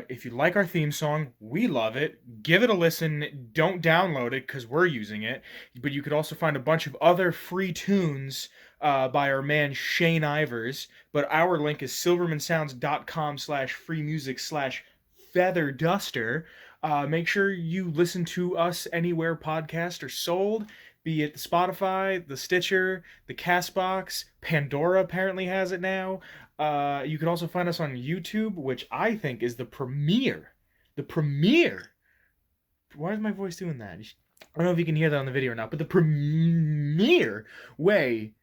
Speaker 1: If you like our theme song, we love it. Give it a listen. Don't download it because we're using it. But you could also find a bunch of other free tunes by our man Shane Ivers. But our link is silvermansounds.com/freemusic/featherduster. Make sure you listen to us anywhere podcasts are sold, be it the Spotify, the Stitcher, the Castbox. Pandora apparently has it now. You can also find us on YouTube, which I think is the premiere. The premiere. Why is my voice doing that? I don't know if you can hear that on the video or not, but the premiere way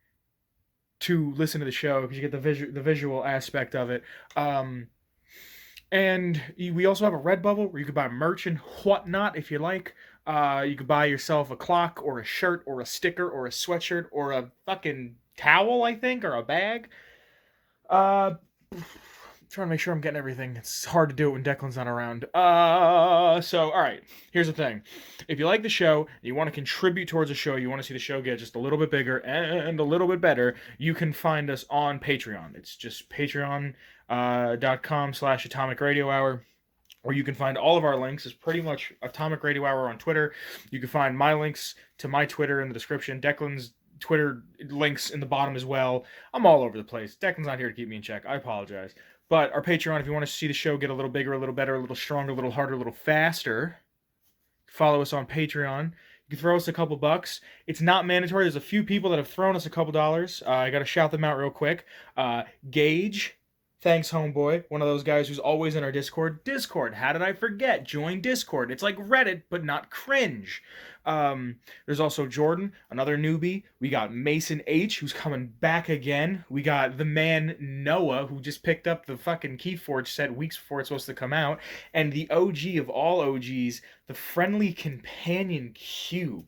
Speaker 1: to listen to the show, because you get the visual aspect of it. And we also have a Redbubble where you can buy merch and whatnot if you like. You could buy yourself a clock or a shirt or a sticker or a sweatshirt or a fucking towel, I think, or a bag. Trying to make sure I'm getting everything. It's hard to do it when Declan's not around. So, all right. Here's the thing. If you like the show, you want to contribute towards the show, you want to see the show get just a little bit bigger and a little bit better, you can find us on Patreon. It's just patreon.com/Atomic Radio Hour. Or you can find all of our links. It's pretty much Atomic Radio Hour on Twitter. You can find my links to my Twitter in the description. Declan's Twitter links in the bottom as well. I'm all over the place. Declan's not here to keep me in check. I apologize. But our Patreon, if you want to see the show get a little bigger, a little better, a little stronger, a little harder, a little faster, follow us on Patreon. You can throw us a couple bucks. It's not mandatory. There's a few people that have thrown us a couple dollars. I got to shout them out real quick. Gage. Thanks, homeboy. One of those guys who's always in our Discord. Discord, how did I forget? Join Discord. It's like Reddit, but not cringe. There's also Jordan, another newbie. We got Mason H, who's coming back again. We got the man Noah, who just picked up the fucking Keyforge set weeks before it's supposed to come out. And the OG of all OGs, the Friendly Companion Cube.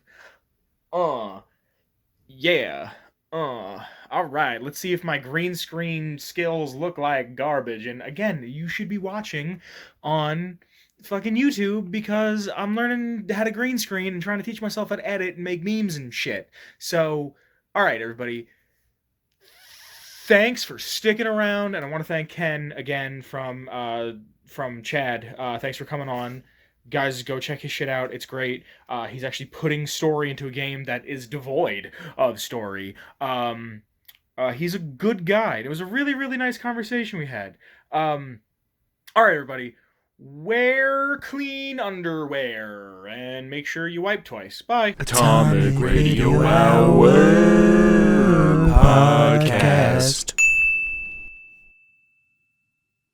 Speaker 1: Yeah. All right, let's see if my green screen skills look like garbage. And again, you should be watching on fucking YouTube because I'm learning how to green screen and trying to teach myself how to edit and make memes and shit. So, all right, everybody. Thanks for sticking around, and I want to thank Ken again from Chad. Thanks for coming on. Guys, go check his shit out. It's great. He's actually putting story into a game that is devoid of story. He's a good guy. It was a really, really nice conversation we had. All right, everybody. Wear clean underwear and make sure you wipe twice. Bye.
Speaker 4: Atomic Radio Hour Podcast.